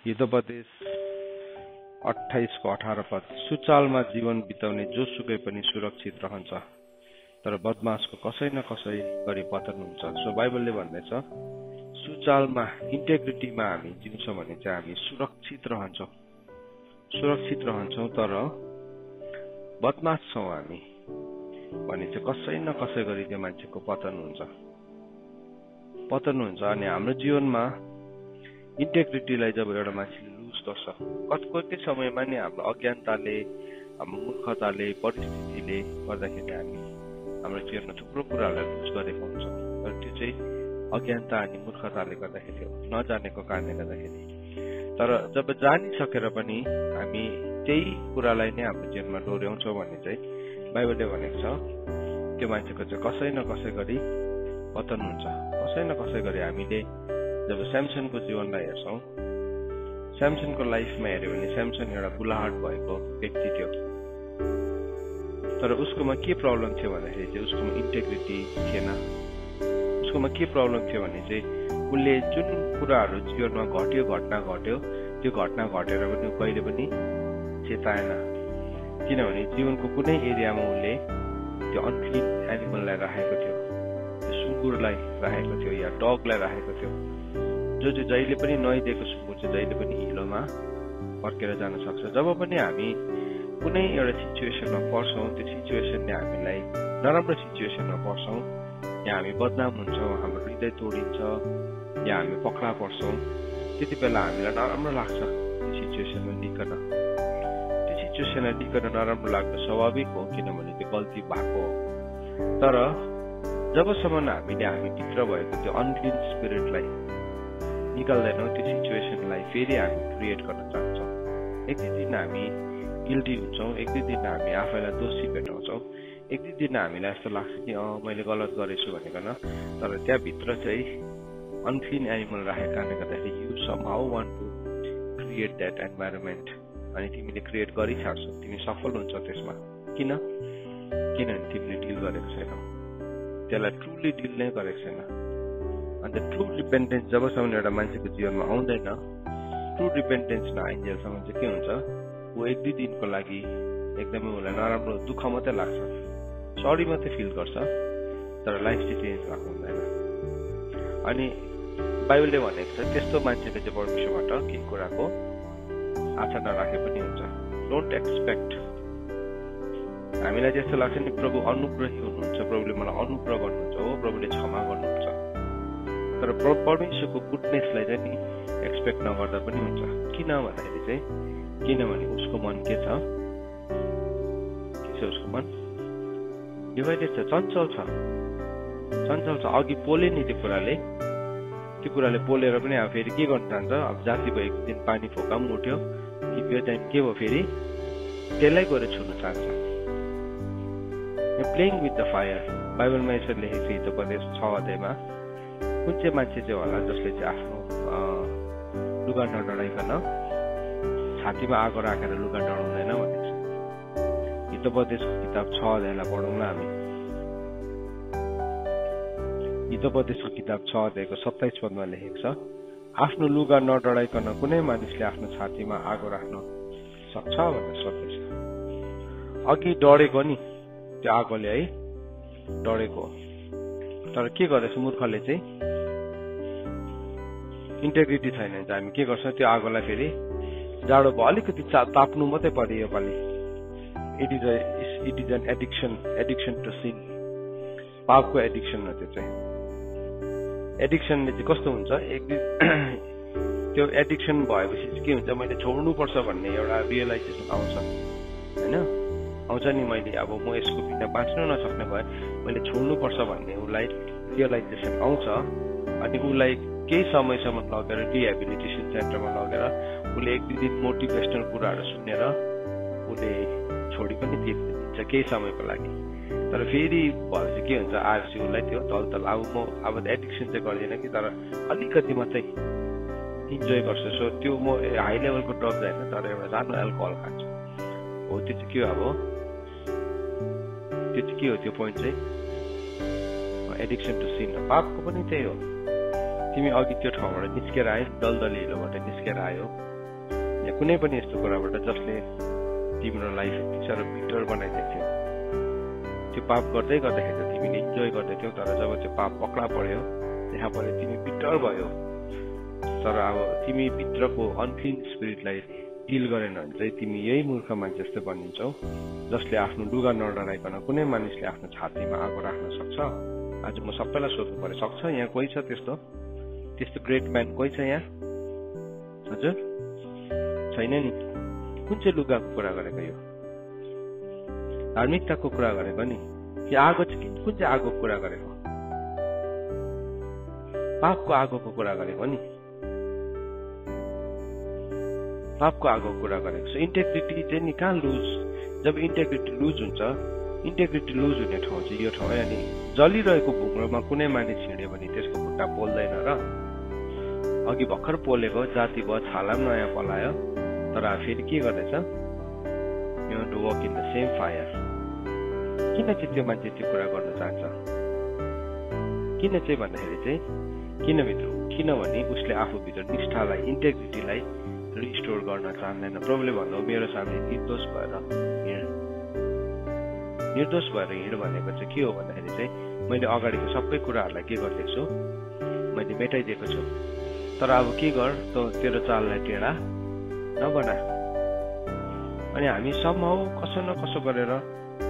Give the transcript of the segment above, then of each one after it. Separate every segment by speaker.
Speaker 1: हितोपदेश 28 को 18 पद। सुचालमा जीवन बिताउने जोसुकै पनि सुरक्षित रहन्छ, तर बदमाशको कसै न कसै गरी पतन हुन्छ। सो बाइबलले भन्दैछ सुचालमा इन्टेग्रिटीमा हामी जिउँछौँ भने चाहिँ हामी सुरक्षित रहन्छौँ, तर बदमाश छौँ हामी भने चाहिँ कसै न कसै गरी त्यो मान्छेको पतन हुन्छ। अनि हाम्रो जीवनमा इन्टेग्रिटीलाई जब एउटा मान्छेले लुज गर्छ, कति समयमा नि हाम्रो अज्ञानताले, हाम्रो मूर्खताले, परिस्थितिले गर्दाखेरि हामी हाम्रो जीवनमा थुप्रो कुराहरूलाई लुज गरेको हुन्छौँ। तर त्यो चाहिँ अज्ञानता अनि मूर्खताले गर्दाखेरि हो, नजानेको कारणले गर्दाखेरि। तर जब जानिसकेर पनि हामी त्यही कुरालाई नै हाम्रो जीवनमा डोर्याउँछौँ भने चाहिँ बाइबलले भनेको छ त्यो मान्छेको चाहिँ कसै न कसै गरी पतन हुन्छ। कसै न कसै गरी हामीले जब स्यामसनको जीवनलाई हेर्छौँ, स्यामसनको लाइफमा हेऱ्यो भने स्यामसन एउटा बुलाहाट भएको व्यक्ति थियो। तर उसकोमा के प्रब्लम थियो भन्दाखेरि चाहिँ उसकोमा इन्टेग्रिटी थिएन। उसकोमा के प्रब्लम थियो भने चाहिँ उसले जुन कुराहरू जीवनमा घटना घट्यो त्यो घटना घटेर पनि कहिले पनि चेताएन। किनभने जीवनको कुनै एरियामा उसले त्यो अनक्लिन एनिमललाई राखेको थियो, त्यो सुँगुरलाई राखेको थियो या डगलाई राखेको थियो, जो जहिले पनि नुहाइदिएको सुँगुर चाहिँ जहिले पनि हिलोमा फर्केर जान सक्छ। जब पनि हामी कुनै एउटा सिचुएसनमा पर्छौँ, त्यो सिचुएसनले हामीलाई नराम्रो सिचुएसनमा पर्छौँ या हामी बदनाम हुन्छौँ, हाम्रो हृदय तोडिन्छ या हामी पक्रा पर्छौँ, त्यति बेला हामीलाई नराम्रो लाग्छ। त्यो सिचुएसनमा निकन नराम्रो लाग्नु स्वाभाविक हो, किनभने त्यो गल्ती भएको हो। तर जबसम्म हामी भित्र भएको त्यो अनक्लिन स्पिरिटलाई निकाल्दैनौँ, त्यो सिचुएसनलाई फेरि हामी क्रिएट गर्न चाहन्छौँ। एक दुई दिन हामी गिल्टी हुन्छौँ, एक दुई दिन हामी आफैलाई दोषी भेटाउँछौँ, एक दुई दिन हामीलाई यस्तो लाग्छ कि मैले गलत गरेछु भनेकन। तर त्यहाँभित्र चाहिँ अनक्लिन एनिमल राखेको कारणले गर्दाखेरि you somehow want to create that environment, अनि तिमीले क्रिएट गरिछाड्छौ, तिमी सफल हुन्छ त्यसमा। किनभने तिमीले डिल गरेको छैनौ, त्यसलाई ट्रुली डिल नै गरेको छैन। अन्त ट्रु रिपेन्टेन्स जबसम्म एउटा मान्छेको जीवनमा आउँदैन, ट्रु रिपेन्टेन्स नआइन्जेलसम्म चाहिँ के हुन्छ, ऊ एक दुई दिनको लागि एकदमै उसलाई नराम्रो दुःख मात्रै लाग्छ, सरी मात्रै फिल गर्छ, तर लाइफ चाहिँ चेन्ज भएको हुँदैन। अनि बाइबलले भनेको छ त्यस्तो मान्छेले चाहिँ परमेश्वरबाट केही कुराको आशा नराखे पनि हुन्छ। Don't expect. हामीलाई त्यस्तो लाग्छ नि प्रभु अनुग्रही हुनुहुन्छ, प्रभुले मलाई अनुग्रह गर्नुहुन्छ, हो प्रभुले क्षमा गर्नुहुन्छ, तर परमेश्वरको गुडनेसलाई चाहिँ नि एक्सपेक्ट नगर्दा पनि हुन्छ। किन भन्दाखेरि चाहिँ किनभने उसको मन के छ, उसको मन डिभाइडेड छ, चञ्चल छ। अघि पोले नि त्यो कुराले पोलेर पनि अब फेरि के गर्न चाहन्छ, अब जाति भएको दिन पानी फोकाम उठ्यो, यो टाइम के भयो, फेरि त्यसलाई गएर छुन चाहन्छ। Playing with the fire. बाइबलमा यसरी लेखेको छ हितोपदेश 6 अध्यायमा, कुन चाहिँ मान्छे चाहिँ होला जसले चाहिँ आफ्नो लुगा नडराइकन छातीमा आगो राखेर लुगा डढाउँदैन भनेको छ। हितोपदेशको किताब 6 अध्यायलाई पढौँला हामी। हितोपदेशको किताब 6 अध्यायको 27 पदमा लेखेको छ, आफ्नो लुगा नडढाइकन कुनै मानिसले आफ्नो छातीमा आगो राख्न सक्छ भनेर सोध्दैछ। अघि डढेको नि त्यो आगोले, है डढेको, तर के गरेछ मूर्खले चाहिँ इन्टेग्रिटी छैन भने हामी के गर्छौँ, त्यो आगोलाई फेरि जाडो भयो अलिकति ताप्नु मात्रै पर्यो योपालि। It is an addiction to sin. पापको एडिक्सन हो त्यो चाहिँ। एडिक्सनले चाहिँ कस्तो हुन्छ, त्यो एडिक्सन भएपछि चाहिँ के हुन्छ, मैले छोड्नुपर्छ भन्ने एउटा रियलाइजेसन आउँछ, होइन आउँछ नि, मैले अब म यसको बिना बाँच्न नसक्ने भए मैले छोड्नुपर्छ भन्ने उसलाई रियलाइजेसन आउँछ। अनि उसलाई केही समयसम्म लगेर रिहेबिलिटेसन सेन्टरमा लगेर उसले एक दुई दिन मोटिभेसनल कुराहरू सुनेर उसले छोडी पनि दिन्छ केही समयको लागि। तर फेरि भएपछि के हुन्छ, आएपछि उसलाई त्यो दलदल अब एडिक्सन चाहिँ गर्दैन कि, तर अलिकति मात्रै इन्जोय गर्छु। सो त्यो म हाई लेभलको ड्रग्स होइन, तर एउटा सानो एल्कोहल खान्छु, हो त्यो चाहिँ के हो, त्यो पोइन्ट चाहिँ एडिक्सन टु सिन हो। पापको पनि त्यही हो, तिमी अघि त्यो ठाउँबाट निस्केर आयो, दलदली हिलोबाट निस्केर आयो, या कुनै पनि यस्तो कुराबाट जसले तिम्रो लाइफ यति साह्रो बिटर बनाइदिएको थियो, त्यो पाप गर्दै गर्दाखेरि तिमीले इन्जोय गर्दैथ्यौ, तर जब त्यो पाप पक्रा पर्यो त्यहाँ पऱ्यो तिमी बिटर भयो। तर अब तिमी भित्रको अनक्लिन स्पिरिटलाई डिल गरेन भने चाहिँ तिमी यही मूर्ख मान्छे जस्तो बनिन्छौ, जसले आफ्नो लुगा नडराइकन कुनै मानिसले आफ्नो छातीमा आगो राख्न सक्छ। आज म सबैलाई सोध्नु पर्यो, सक्छ? यहाँ कोही छ त्यस्तो त्यस्तो ग्रेट म्यान कोही छ यहाँ? हजुर छैन नि। कुन चाहिँ लुगाको कुरा गरेको? यो धार्मिकताको कुरा गरेको नि कि आगो चाहिँ कुन चाहिँ आगोको कुरा गरेको? पापको आगोको कुरा गरेको नि, पापको आगोको कुरा गरेको। सो इन्टेग्रिटी चाहिँ नि कहाँ लुज? जब इन्टेग्रिटी लुज हुन्छ, इन्टेग्रिटी लुज हुने ठाउँ चाहिँ यो ठाउँ है। अनि जलिरहेको भुङ्रोमा कुनै मानिस हिँड्यो भने त्यसको खुट्टा पोल्दैन र अघि भर्खर पोलेको जाति भयो, छाला पनि नयाँ पलायो, तर फेरि के गर्दैछ? You want to work in the same fire. किन चाहिँ त्यो मान्छे त्यो कुरा गर्न चाहन्छ? किन चाहिँ भन्दाखेरि चाहिँ किनभने उसले आफूभित्र निष्ठालाई, इन्टेग्रिटीलाई रिस्टोर गर्न चाहँदैन। प्रभुले भन्नु मेरो सामने निर्दोष भएर हिँड भनेको चाहिँ के हो भन्दाखेरि चाहिँ मैले अगाडिको सबै कुराहरूलाई के गरिदिएको छु, मैले मेटाइदिएको छु। तर अब के गर, तेरो चाललाई टेढा नबना। अनि हामी सम्भव कसो न कसो गरेर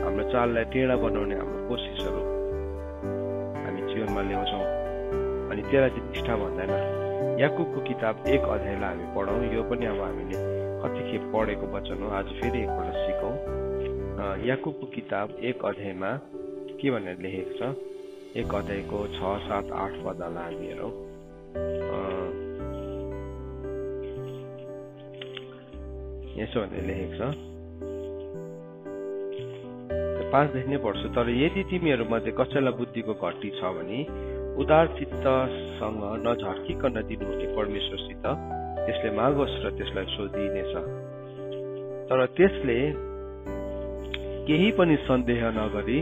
Speaker 1: हाम्रो चाललाई टेढा बनाउने हाम्रो कोसिसहरू हामी जीवनमा ल्याउँछौँ। अनि त्यसलाई चाहिँ निष्ठा भन्दैन। याकुबको किताब 1 अध्यायलाई हामी पढौँ। यो पनि अब हामीले कतिखेप पढेको वचन हो, आज फेरि एकपल्ट सिकौँ। याकुबको किताब 1 अध्यायमा के भनेर लेखेको छ? 1 अध्यायको 6, 7, 8 पदलाई हामी हेरौँ। यसो भनेर लेखेको छ, 5 देखि नै पढ्छु। तर यदि तिमीहरू मध्ये कसैलाई बुद्धिको घटी छ भने उदार चित्तसँग नझर्किकन दिनुहुने परमेश्वरसित त्यसले मागोस् र त्यसलाई सोधिनेछ। तर त्यसले केही पनि सन्देह नगरी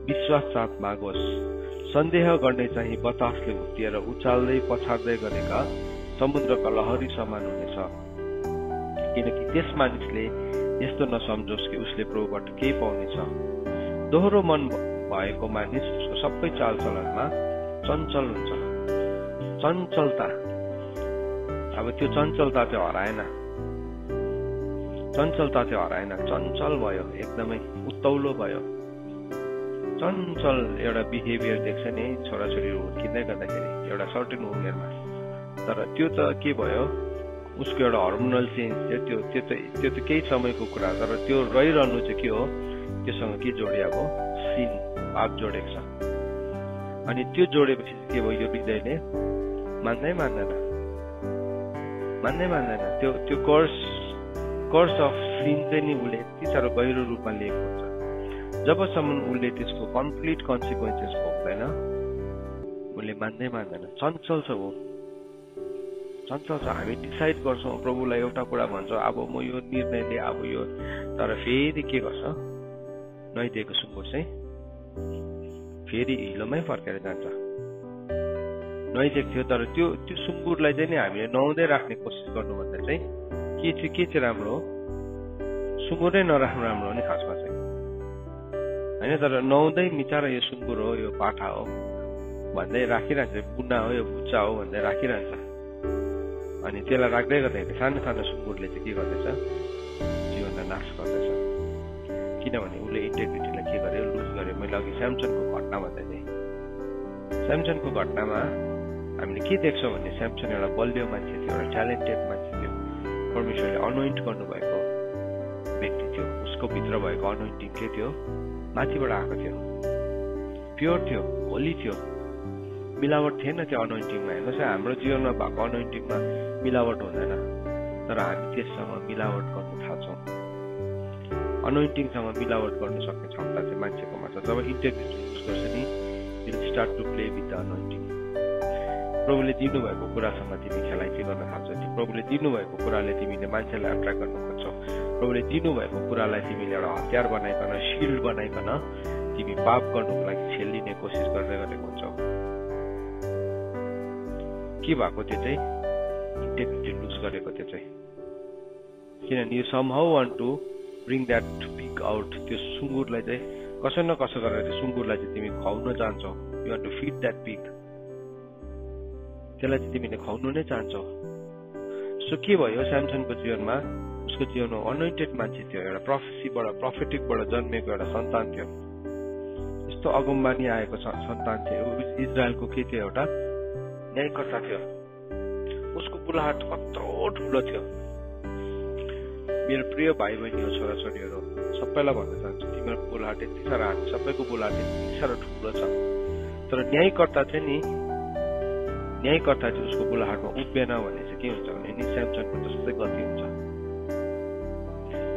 Speaker 1: विश्वास साथ मागोस्। सन्देह गर्ने चाहिँ बतासले भुटिएर उचाल्दै पछाड्दै गरेका समुद्रका लहरी समान हुनेछ। किनकि त्यस मानिसले यस्तो नसम्झोस् कि उसले प्रभुबाट केही पाउनेछ। दोहोरो मन भएको मानिस उसको सबै चालचलनमा चञ्चल हुन्छ। चञ्चलता, अब त्यो चञ्चलता चाहिँ हराएन, चञ्चल भयो, एकदमै उत्तौलो भयो। चञ्चल एउटा बिहेभियर देख्छ नि छोराछोरीहरू हुर्किँदै गर्दाखेरि एउटा सर्टेन उमेरमा। तर त्यो त के भयो, उसको एउटा हर्मोनल चेन्ज थियो। त्यो त केही समयको कुरा, तर त्यो रहिरहनु चाहिँ के हो, त्योसँग के जोडिएको? सिन, पाप जोडेको छ। अनि त्यो जोडेपछि के भयो, यो हृदयले मान्दैन। त्यो कर्स अफ सिन चाहिँ नि उसले यति साह्रो गहिरो रूपमा लिएको हुन्छ। जबसम्म उसले त्यसको कम्प्लिट कन्सिक्वेन्सेस भोग्दैन उसले मान्दैन। चञ्चल छ ऊ, चञ्चल छ। हामी डिसाइड गर्छौँ, प्रभुलाई एउटा कुरा भन्छौँ, अब म यो निर्णय लिएँ, अब यो, तर फेरि के गर्छ? नैदिएको सुँगुर चाहिँ फेरि हिलोमै फर्केर जान्छ। नुहाइदिएको थियो तर त्यो सुँगुरलाई चाहिँ नि हामीले नुहाउँदै राख्ने कोसिस गर्नुभन्दा चाहिँ के चाहिँ राम्रो हो? सुँगुरै नराख्नु राम्रो हो नि खासमा चाहिँ होइन। तर नुहाउँदै मिचाएर यो सुँगुर हो, यो पाठा हो भन्दै राखिरहन्छ, बुना हो, यो बुच्चा हो भन्दै राखिरहन्छ। अनि त्यसलाई राख्दै गर्दाखेरि सानो सानो सुँगुरले चाहिँ के गर्दैछ? जीवनलाई नाश गर्दैछ। किनभने उसले इन्टेग्रिटीलाई के गर्यो? लुज गर्यो। मैले अघि स्यामसनको घटना भन्दै थिएँ। स्यामसनको घटनामा हामीले के देख्छौँ भने स्यामसन एउटा बलियो मान्छे थियो, एउटा ट्यालेन्टेड मान्छे थियो, परमेश्वरले अनोइन्ट गर्नुभएको व्यक्ति थियो। उसको भित्र भएको अनोइन्टिङ के थियो? माथिबाट आएको थियो, प्योर थियो, होली थियो, मिलावट थिएन त्यो अनोइन्टिङमा। हेर्नुहोस्, हाम्रो जीवनमा भएको अनोइन्टिङमा मिलावट हुँदैन, तर हामी त्यससँग मिलावट गर्न थाल्छौँ। अनोइन्टिङसँग मिलावट गर्न सक्ने क्षमता चाहिँ मान्छेकोमा छ। जब इन्टेग्रिटी युज गर्छ नि, it start to play with the anointing. प्रभुले दिनुभएको कुरासँग तिमी खेलाइँची गर्न थाल्छौ। प्रभुले दिनुभएको कुराले तिमीले मान्छेलाई एट्र्याक्ट गर्न खोज्छौ। प्रभुले दिनुभएको कुरालाई तिमीले एउटा हतियार बनाइकन, शिल्ड बनाइकन तिमी पाप गर्नुको लागि छेलिने कोसिस गर्दै गरेको हुन्छौ। के भएको त्यो चाहिँ? इन्टेग्रिटी लुज गरेको त्यो चाहिँ। किनभने you somehow want to bring that pig out. त्यो सुँगुरलाई चाहिँ कसै न कसो गरेर त्यो सुँगुरलाई चाहिँ तिमी खुवाउन चाहन्छौ। You want to feed that pig, त्यसलाई चाहिँ तिमीले खुवाउनु नै चाहन्छौ। सो के भयो स्यामसनको जीवनमा, उसको जीवनमा अनोइन्टेड मान्छे थियो, एउटा प्रोफेटिकबाट जन्मेको एउटा सन्तान थियो। यस्तो अगमबानी आएको सन्तान थियो। इजरायलको के थियो, एउटा न्यायकर्ता थियो। उसको बुलाहट कत्रो ठुलो थियो। मेरो प्रिय भाइ बहिनीहरू, छोराछोरीहरू, सबैलाई भन्न चाहन्छु, तिम्रो बुलाहट यति साह्रो, हामी सबैको बुलाहट यति साह्रो ठुलो छ। तर न्यायकर्ता चाहिँ उसको बुलाहटमा उभिएन भने चाहिँ के हुन्छ भने नि स्यामसनको जस्तै गति हुन्छ।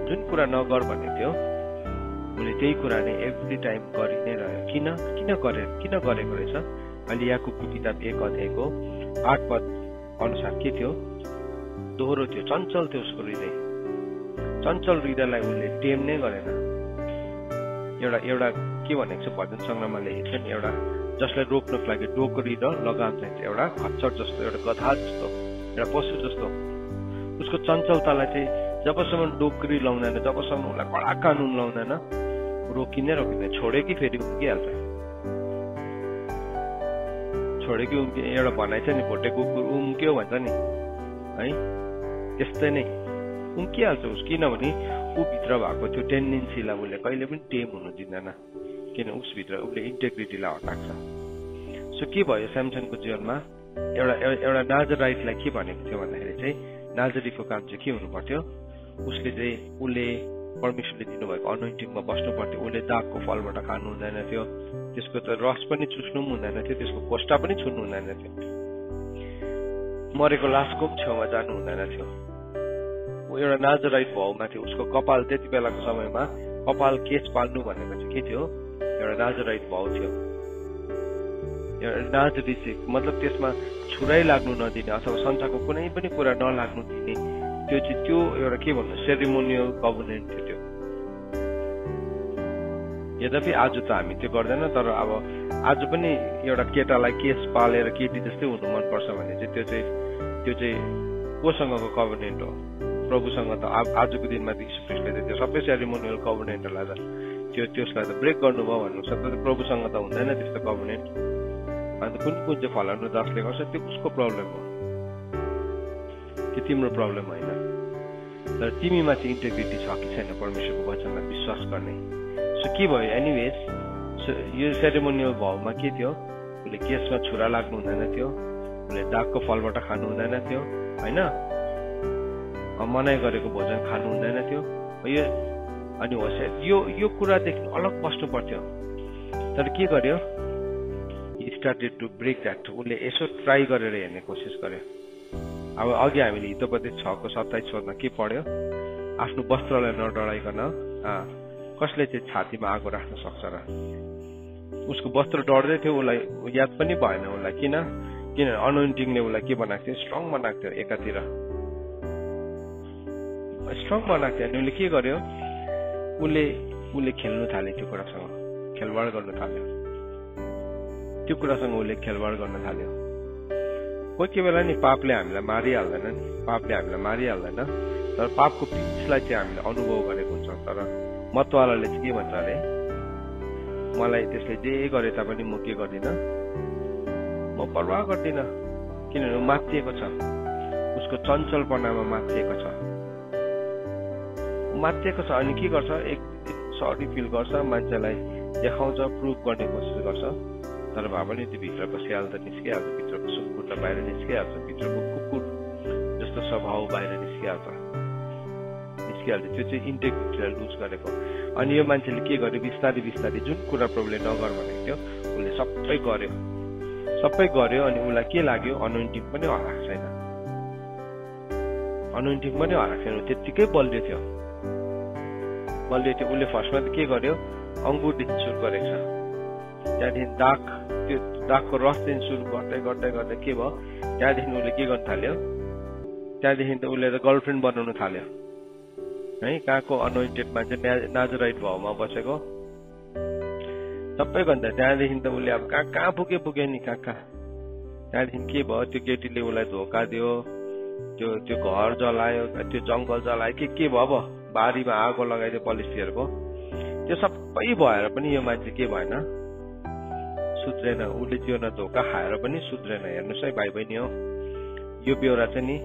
Speaker 1: जुन कुरा नगर भन्ने थियो उसले त्यही कुरा नै एभ्री टाइम गरि नै रह्यो। किन गरेको रहेछ? अहिले याकुबको किताब 1 अध्यायको 8 पद अनुसार के थियो? दोहोरो थियो, चञ्चल थियो उसको हृदय। चञ्चल हृदयलाई उसले टेम नै गरेन। एउटा के भनेको छ भजन सङ्ग्रहमा लेखेको छ नि, एउटा जसलाई रोक्नको लागि डोकरी र लगाम चाहिन्छ, एउटा खच्चड जस्तो, एउटा गधा जस्तो, एउटा पशु जस्तो। उसको चञ्चलतालाई चाहिँ जबसम्म डोकरी लाउँदैन, जबसम्म उसलाई कडा कानुन लाउँदैन, रोकिँदै छोड्यो कि फेरि उम्किहाल्छ। छोड्यो कि एउटा भनाइ छ नि, भोटे कुकुर उम्क्यो भन्छ नि है, त्यस्तै नै उम्किहाल्छ उस। किनभने ऊ भित्र भएको त्यो टेन्डेन्सीलाई उसले कहिले पनि टेम हुनु दिँदैन, किन उसभित्र उसले इन्टेग्रिटीलाई हटाएको छ। सो के भयो स्यामसनको जीवनमा? एउटा नाजराइटलाई के भनेको थियो भन्दाखेरि चाहिँ नाजरीको काम चाहिँ के हुनु पर्थ्यो? उसले परमेश्वरले दिनुभएको अनोइन्टिङमा बस्नु पर्थ्यो। उसले दागको फलबाट खानु हुँदैन थियो, त्यसको त रस पनि चुस्नु पनि हुँदैन थियो, त्यसको कोष्टा पनि छुन्नु हुँदैन थियो, मरेको लासको पनि छेउमा जानु हुँदैन थियो। ऊ एउटा नाजराइट भाउमा थियो। उसको कपाल त्यति बेलाको समयमा कपाल केश पाल्नु भनेको चाहिँ के थियो? एउटा नाजराइट भाउ थियो। एउटा नाजरी चाहिँ मतलब त्यसमा छुराइ लाग्नु नदिने अथवा संसारको कुनै पनि कुरा नलाग्नु दिने, त्यो एउटा के भन्नु सेरिमोनियल कभनेन्ट थियो त्यो। यद्यपि आज त हामी त्यो गर्दैन, तर अब आज पनि एउटा केटालाई केस पालेर केटी जस्तै हुनु मनपर्छ भने चाहिँ त्यो चाहिँ कोसँगको कभनेन्ट हो? प्रभुसँग त आजको दिनमा यीशु ख्रीष्टले त्यो सबै सेरिमोनियल कभनेन्टहरूलाई त्यसलाई त ब्रेक गर्नुभयो भन्नुहुन्छ। तर प्रभुसँग त हुँदैन त्यस्तो कभनेन्ट। अन्त कुन चाहिँ फलानु जसले गर्छ त्यो उसको प्रब्लम हो, त्यो तिम्रो प्रब्लम होइन। तर तिमीमा चाहिँ इन्टेग्रिटी छ कि छैन परमेश्वरको वचनलाई विश्वास गर्ने? सो के भयो एनिवेज, यो सेरेमोनियल भावमा के थियो? उसले केसमा छुरा लाग्नु हुँदैन थियो, उसले दागको फलबाट खानु हुँदैन थियो, होइन, मनाइ गरेको भोजन खानु हुँदैन थियो। अनि होस् यो कुरादेखि अलग बस्नु पर्थ्यो। तर के गर्यो? Started to break that. उसले यसो ट्राई गरेर हेर्ने कोसिस गर्यो। अब अघि हामीले हितोपदेश 6:27 के पढ्यो? आफ्नो वस्त्रलाई नडराइकन कसले चाहिँ छातीमा आगो राख्न सक्छ र? उसको वस्त्र डढ्दै थियो, उसलाई याद पनि भएन उसलाई। किन अनोइन्टिङले उसलाई के बनाएको थियो? स्ट्रङ बनाएको थियो। एकातिर स्ट्रङ बनाएको थियो। अनि उसले के गर्यो? उसले खेल्नु थाल्यो, त्यो कुरासँग खेलवाड गर्न थाल्यो। उसले खेलवाड गर्न थाल्यो। कोही बेला नि पापले हामीलाई मारिहाल्दैन, तर पापको पिचलाई चाहिँ हामीले अनुभव गरेको हुन्छ। तर मतवालाले चाहिँ के भन्छ अरे? मलाई त्यसले जे गरे तापनि म के गर्दिनँ, म परवाह गर्दिनँ, किनभने माथिएको छ, उसको चञ्चलपनामा माथिएको छ। अनि के गर्छ? एक सरी फिल गर्छ, मान्छेलाई देखाउँछ, प्रुभ गर्ने कोसिस गर्छ। तर भए पनि त्यो भित्रको स्याल त निस्किहाल्छ, भित्रको सुकुर त बाहिर निस्किहाल्छ, भित्रको कुकुर जस्तो स्वभाव बाहिर निस्किहाल्छ। त्यो चाहिँ इन्टेग्रिटीलाई लुज गरेको। अनि यो मान्छेले के गर्यो? बिस्तारै जुन कुरा प्रभुले नगर भनेको थियो उसले सबै गर्यो। अनि उसलाई के लाग्यो? अनोइन्टिङ पनि हराएको छैन। त्यत्तिकै बलियो थियो। उसले फर्स्टमा त के गर्यो? अङ्गुरदेखि सुरु गरेको छ, त्यहाँदेखि त्यो दागको रसदेखि सुरु गर्दै के भयो? त्यहाँदेखि उसले के गर्न थाल्यो? त्यहाँदेखि त उसले त गर्लफ्रेन्ड बनाउनु थाल्यो है। कहाँको अनोइन्टेड मान्छे, नाजराइट भावमा बसेको सबै भन्दा। त्यहाँदेखि त उसले अब कहाँ पुग्यो नि कहाँ। त्यहाँदेखि के भयो? त्यो केटीले उसलाई धोका दियो, त्यो घर जलायो, त्यो जङ्गल जलायो, के भयो अब बारीमा आगो लगाइदियो पलिसीहरूको, त्यो सबै भएर पनि यो मान्छे के भएन, सुध्रेन। उसले जीवनमा धोका खाएर पनि सुध्रेन। हेर्नुहोस् है भाइ बहिनी हो, यो बेहोरा चाहिँ नि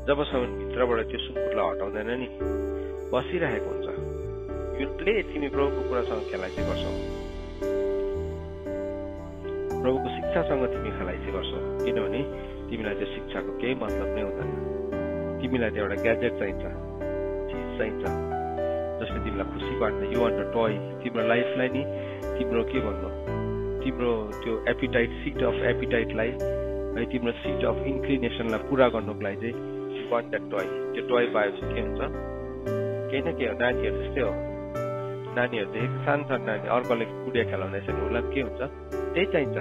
Speaker 1: जबसम्म भित्रबाट त्यो सुँगुरलाई हटाउँदैन नि बसिरहेको हुन्छ। यसले तिमी प्रभुको कुरासँग खेलाइँची गर्छौ, प्रभुको शिक्षासँग तिमी खेलाइँची गर्छौ, किनभने तिमीलाई त्यो शिक्षाको केही मतलब नै हुँदैन। तिमीलाई त्यो एउटा ग्याजेट चाहिन्छ, चिज चाहिन्छ जसले तिमीलाई खुसी पार्छ। You want a toy. तिम्रो लाइफलाई नि तिम्रो के भन्नु, तिम्रो त्यो एपिटाइट, सिट अफ एपिटाइटलाई है, तिम्रो सिट अफ इन्क्लिनेसनलाई पुरा गर्नुको लागि चाहिँ यु वान्ट द्याट टोय। त्यो टोय पाएपछि के हुन्छ, केही न केही हो। नानीहरू जस्तै हो, नानीहरू देखेको सानो सानो नानी अर्कोले कुडिया खेलाउँदैछ भने उसलाई के हुन्छ, त्यही चाहिन्छ।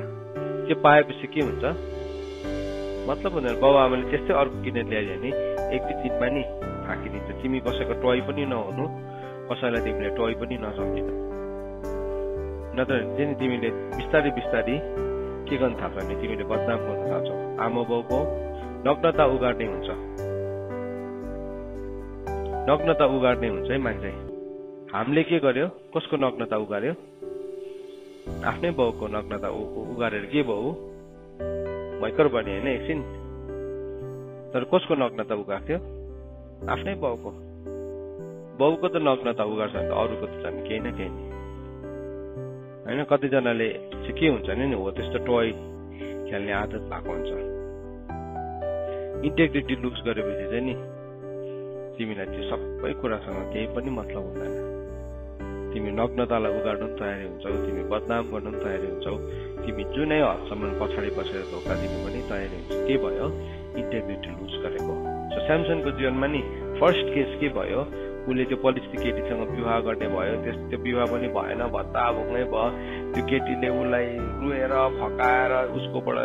Speaker 1: त्यो पाएपछि के हुन्छ, मतलब हुँदैन। बाउ आमाले त्यस्तै अर्को किनेर ल्याइदियो भने एक दुई दिनमा नि थाकिदिन्छ। तिमी कसैको टोय पनि नहुनु, कसैलाई तिमीले टोय पनि नसम्झिनु। नत्र चाहिँ तिमीले बिस्तारै बिस्तारै के गर्न थाल्छ भने तिमीले बदनाम गर्न थाल्छौ। आमा बाउको नग्नता उगाड्ने हुन्छ, नग्नता उगाड्ने हुन्छ है मान्छे। हामीले के गर्यो, कसको नग्नता उगार्यो, आफ्नै बाउको नग्नता उगारेर के भयो, भयङ्कर बन्यो होइन एकछिन। तर कसको नग्नता उगार्थ्यो, आफ्नै बाउको। बाउको त नग्नता उगार्छ भने त अरूको त झन् केही न केही नि होइन। कतिजनाले चाहिँ के हुन्छ नि, हो त्यस्तो टोय खेल्ने आदत भएको हुन्छ। इन्टेग्रिटी लुज गरेपछि चाहिँ नि तिमीलाई त्यो सबै कुरासँग केही पनि मतलब हुँदैन। तिमी नग्नतालाई उगाड्नु पनि तयारी हुन्छौ, तिमी बदनाम गर्नु पनि तयारी हुन्छौ, तिमी जुनै हदसम्म पछाडि बसेर धोका दिनु पनि तयारी हुन्छ। के भयो, इन्टेग्रिटी लुज गरेको। सो स्यामसनको जीवनमा नि फर्स्ट केस के भयो, उसले त्यो पलिसी केटीसँग विवाह गर्ने भयो। त्यो विवाह पनि भएन, भत्ता भोग्नै भयो। त्यो केटीले उसलाई रुएर फकाएर उसकोबाट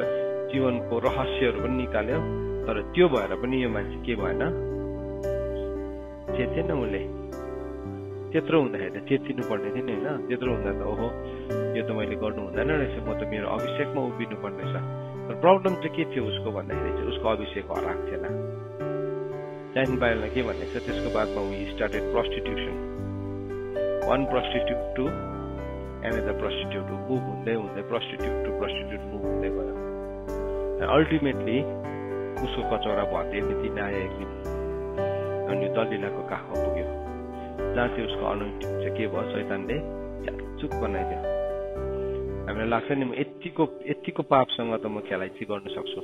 Speaker 1: जीवनको रहस्यहरू पनि निकाल्यो। तर त्यो भएर पनि यो मान्छे के भएन, चेतेन। उसले त्यत्रो हुँदाखेरि त चेतिनु पर्ने थियो नि होइन। त्यत्रो हुँदा त ओहो यो त मैले गर्नु हुँदैन रहेछ, म त मेरो अभिषेकमा उभिनु पर्ने छ। तर प्रब्लम चाहिँ के थियो उसको भन्दाखेरि चाहिँ उसको अभिषेक हराएको थिएन। त्यहाँदेखि बाहिरमा के भनेको छ, त्यसको बादमा we started prostitution, one prostitute to another prostitute, move हुँदै हुँदै प्रस्टिट्युट टु प्रस्टिट्युट मुभ हुँदै गयो। अल्टिमेटली उसको कचौरा भत्तिने दिन आयो एक दिन, अनि दलिलाको काखमा पुग्यो, जहाँ चाहिँ उसको अनोइन्टिङ चाहिँ के भयो, शैतानले च्याकचुक बनाइदियो। हामीलाई लाग्छ नि म यतिको पापसँग त म खेलाइँची गर्न सक्छु।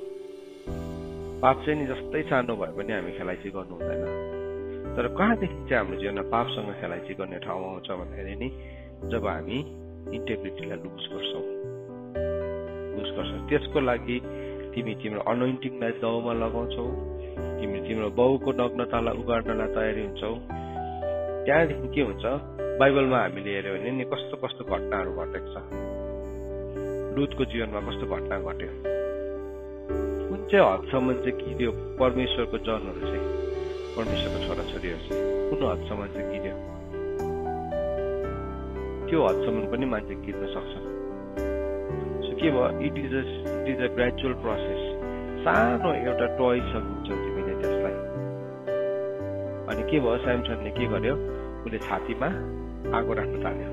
Speaker 1: पाप चाहिँ नि जस्तै सानो भए पनि हामी खेलाइँची गर्नु हुँदैन। तर कहाँदेखि चाहिँ हाम्रो जीवनमा पापसँग खेलाइँची गर्ने ठाउँ आउँछ भन्दाखेरि नि जब हामी इन्टेग्रिटीलाई लुज गर्छौँ। त्यसको लागि तिमी तिम्रो अनोइन्टिङलाई दाउमा लगाउँछौ, तिमी तिम्रो बाउको नग्नतालाई उगाड्नलाई तयारी हुन्छौ। त्यहाँदेखि के हुन्छ, बाइबलमा हामीले हेऱ्यो भने नि कस्तो कस्तो घटनाहरू घटेको छ। लुतको जीवनमा कस्तो घटना घट्यो, कुन चाहिँ हदसम्म चाहिँ गिर्यो परमेश्वरको जनहरू चाहिँ, परमेश्वरको छोराछोरीहरू चाहिँ कुन हदसम्म चाहिँ गिर्यो, त्यो हदसम्म पनि मान्छे गिर्न सक्छ। सो के भयो, it is a gradual process. सानो एउटा टोय सकिन्छ तिमीले त्यसलाई। अनि के भयो, स्यामसनले के गर्यो, उसले छातीमा आगो राख्न थाल्यो।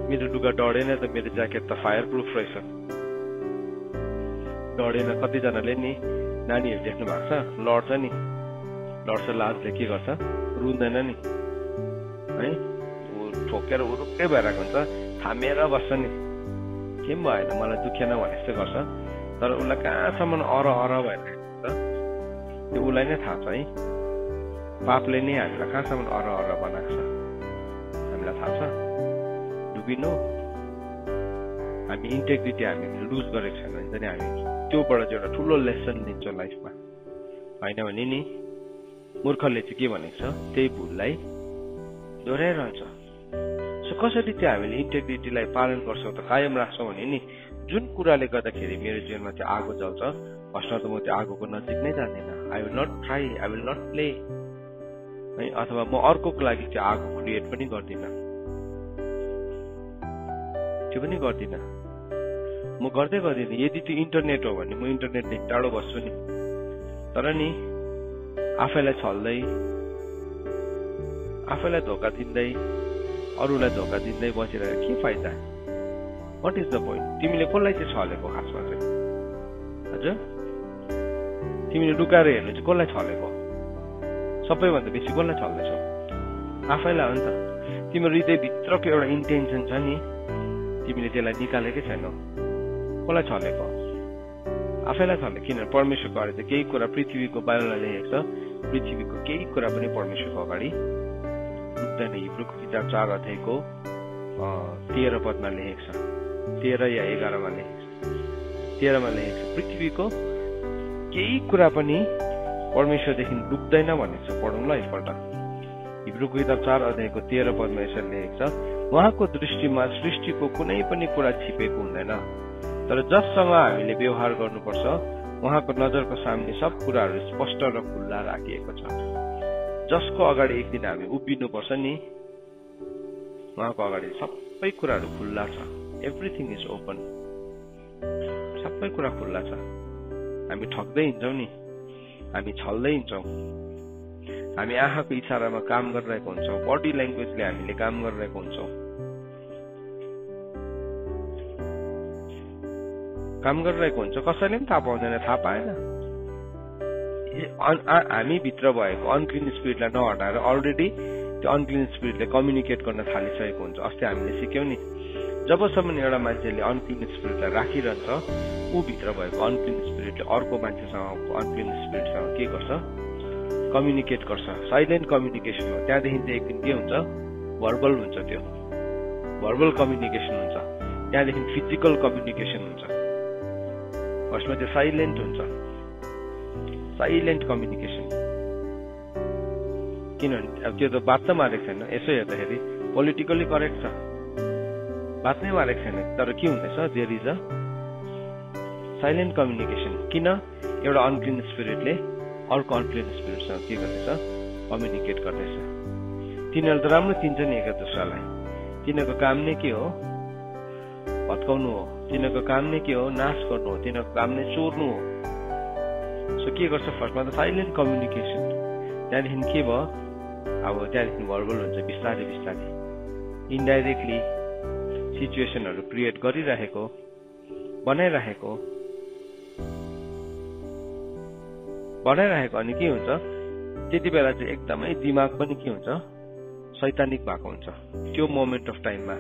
Speaker 1: मेरो लुगा डढेन त, मेरो ज्याकेट त फायर प्रुफ रहेछ। डढेन। कतिजनाले नि नानीहरू देख्नु भएको छ, लड्छ नि, लड्छ लाजले के गर्छ, रुँदैन नि है, ठोकेर उरुक्कै भइरहेको हुन्छ, थामेर बस्छ नि, के पनि भएन मलाई दुखेन भने जस्तो गर्छ। तर उसलाई कहाँसम्म अर भइरहेको हुन्छ त्यो उसलाई नै थाहा छ है। पापले नै हामीलाई कहाँसम्म अर बनाएको छ हामीलाई थाहा छ। डुबिनु, हामी इन्टेग्रिटी हामी लुज गरेको छैन भने चाहिँ हामी त्योबाट चाहिँ एउटा ठुलो लेसन लिन्छौँ लाइफमा, होइन भने नि मूर्खले चाहिँ के भनेको छ, त्यही भुललाई दोहोऱ्याइरहन्छ। सो कसरी चाहिँ हामीले इन्टेग्रिटीलाई पालन गर्छौँ त, कायम राख्छौँ भने नि जुन कुराले गर्दाखेरि मेरो जीवनमा चाहिँ आगो जल्छ, फर्स्टमा त म त्यो आगोको नजिक नै जाँदिनँ। I will not try, I will not play है, अथवा म अर्कोको लागि चाहिँ आगो क्रिएट पनि गर्दिनँ, त्यो पनि गर्दिनँ, म गर्दै गर्दिनँ। यदि त्यो इन्टरनेट हो भने म इन्टरनेटदेखि टाढो बस्छु नि, तर नि आफैलाई छल्दै, आफैलाई धोका दिँदै, अरूलाई धोका दिँदै बसिरहेको के फाइदा? What is the point? तिमीले कसलाई चाहिँ छलेको खासमा चाहिँ? हजुर, तिमीले लुकाएर हेर्नु चाहिँ कसलाई छलेको? सबैभन्दा बेसी कसलाई छल्दैछौ? आफैलाई हो नि त। तिम्रो हृदयभित्रको एउटा इन्टेन्सन छ नि, तिमीले त्यसलाई निकालेकै छैनौ। कसलाई छलेको? आफैलाई छले। किनभने परमेश्वरको अगाडि चाहिँ केही कुरा, पृथ्वीको बाइबलमा लेखेको छ, पृथ्वीको केही कुरा पनि परमेश्वरको अगाडि पुग्दैन। हिब्रूको किताब 4 अध्यायको 13 पदमा लेखेको छ, 13 या 11 मा लेखेको छ, 13 मा लेखेको छ, पृथ्वीको केही कुरा पनि परमेश्वरदेखि लुक्दैन भनेको छ। पढौँ ल एकपल्ट। हिब्रूको किताब 4 अध्यायको 13 पदमा यसरी लेखेको छ, उहाँको दृष्टिमा सृष्टिको कुनै पनि कुरा छिपेको हुँदैन, तर जससँग हामीले व्यवहार गर्नुपर्छ उहाँको नजरको सामने सब कुराहरू स्पष्ट र खुल्ला राखिएको छ। जसको अगाडि एक दिन हामी उभिनुपर्छ नि, उहाँको अगाडि सबै कुराहरू खुल्ला छ। Everything is open. सबै कुरा खुल्ला छ। हामी ठग्दै हिँड्छौँ नि, हामी छल्दै हिँड्छौँ, हामी आँखाको इशारामा काम गरिरहेको हुन्छौँ, बडी ल्याङ्ग्वेजले हामीले काम गरिरहेको हुन्छौँ, काम गरिरहेको हुन्छ। कसैले पनि थाहा पाउँदैन, थाहा पाएन। हामी भित्र भएको अनक्लिन स्पिरिटलाई नहटाएर अलरेडी त्यो अनक्लिन स्पिरिटले कम्युनिकेट गर्न थालिसकेको हुन्छ। अस्ति हामीले सिक्यौँ नि, जबसम्म एउटा मान्छेले अनक्लिन स्पिरिटलाई राखिरहन्छ, ऊ भित्र भएको अनक्लिन स्पिरिटले अर्को मान्छेसँग अनक्लिन स्पिरिटसँग के गर्छ? कम्युनिकेट गर्छ। साइलेन्ट कम्युनिकेसन हो। त्यहाँदेखि चाहिँ एक दिन के हुन्छ? भर्बल हुन्छ। त्यो भर्बल कम्युनिकेसन हुन्छ। त्यहाँदेखि फिजिकल कम्युनिकेसन हुन्छ। फर्स्टमा चाहिँ साइलेन्ट हुन्छ, साइलेन्ट कम्युनिकेसन। किनभने अब त्यो त बात त मारेको छैन। यसो हेर्दाखेरि पोलिटिकली करेक्ट छ, बात नै मारेको छैन, तर के हुँदैछ? There is a silent communication. किन? एउटा अनक्लिन स्पिरिटले अर्को अनक्लिन स्पिरिटसँग के गर्दैछ? कम्युनिकेट गर्दैछ। तिनीहरू त राम्रो चिन्छ नि एक दोस्रालाई। तिनीहरूको काम नै के हो? भत्काउनु हो। तिनीहरूको काम नै के हो? नाश गर्नु हो। तिनीहरूको काम नै चोर्नु हो। सो के गर्छ? फर्स्टमा त साइलेन्ट कम्युनिकेसन, त्यहाँदेखि के भयो? अब त्यहाँदेखि भर्बल हुन्छ। बिस्तारै बिस्तारै इन्डाइरेक्टली सिचुएसनहरू क्रिएट गरिरहेको, बनाइरहेको। अनि के हुन्छ? त्यति बेला चाहिँ एकदमै दिमाग पनि के हुन्छ? शैतानिक भएको हुन्छ त्यो मोमेन्ट अफ टाइममा।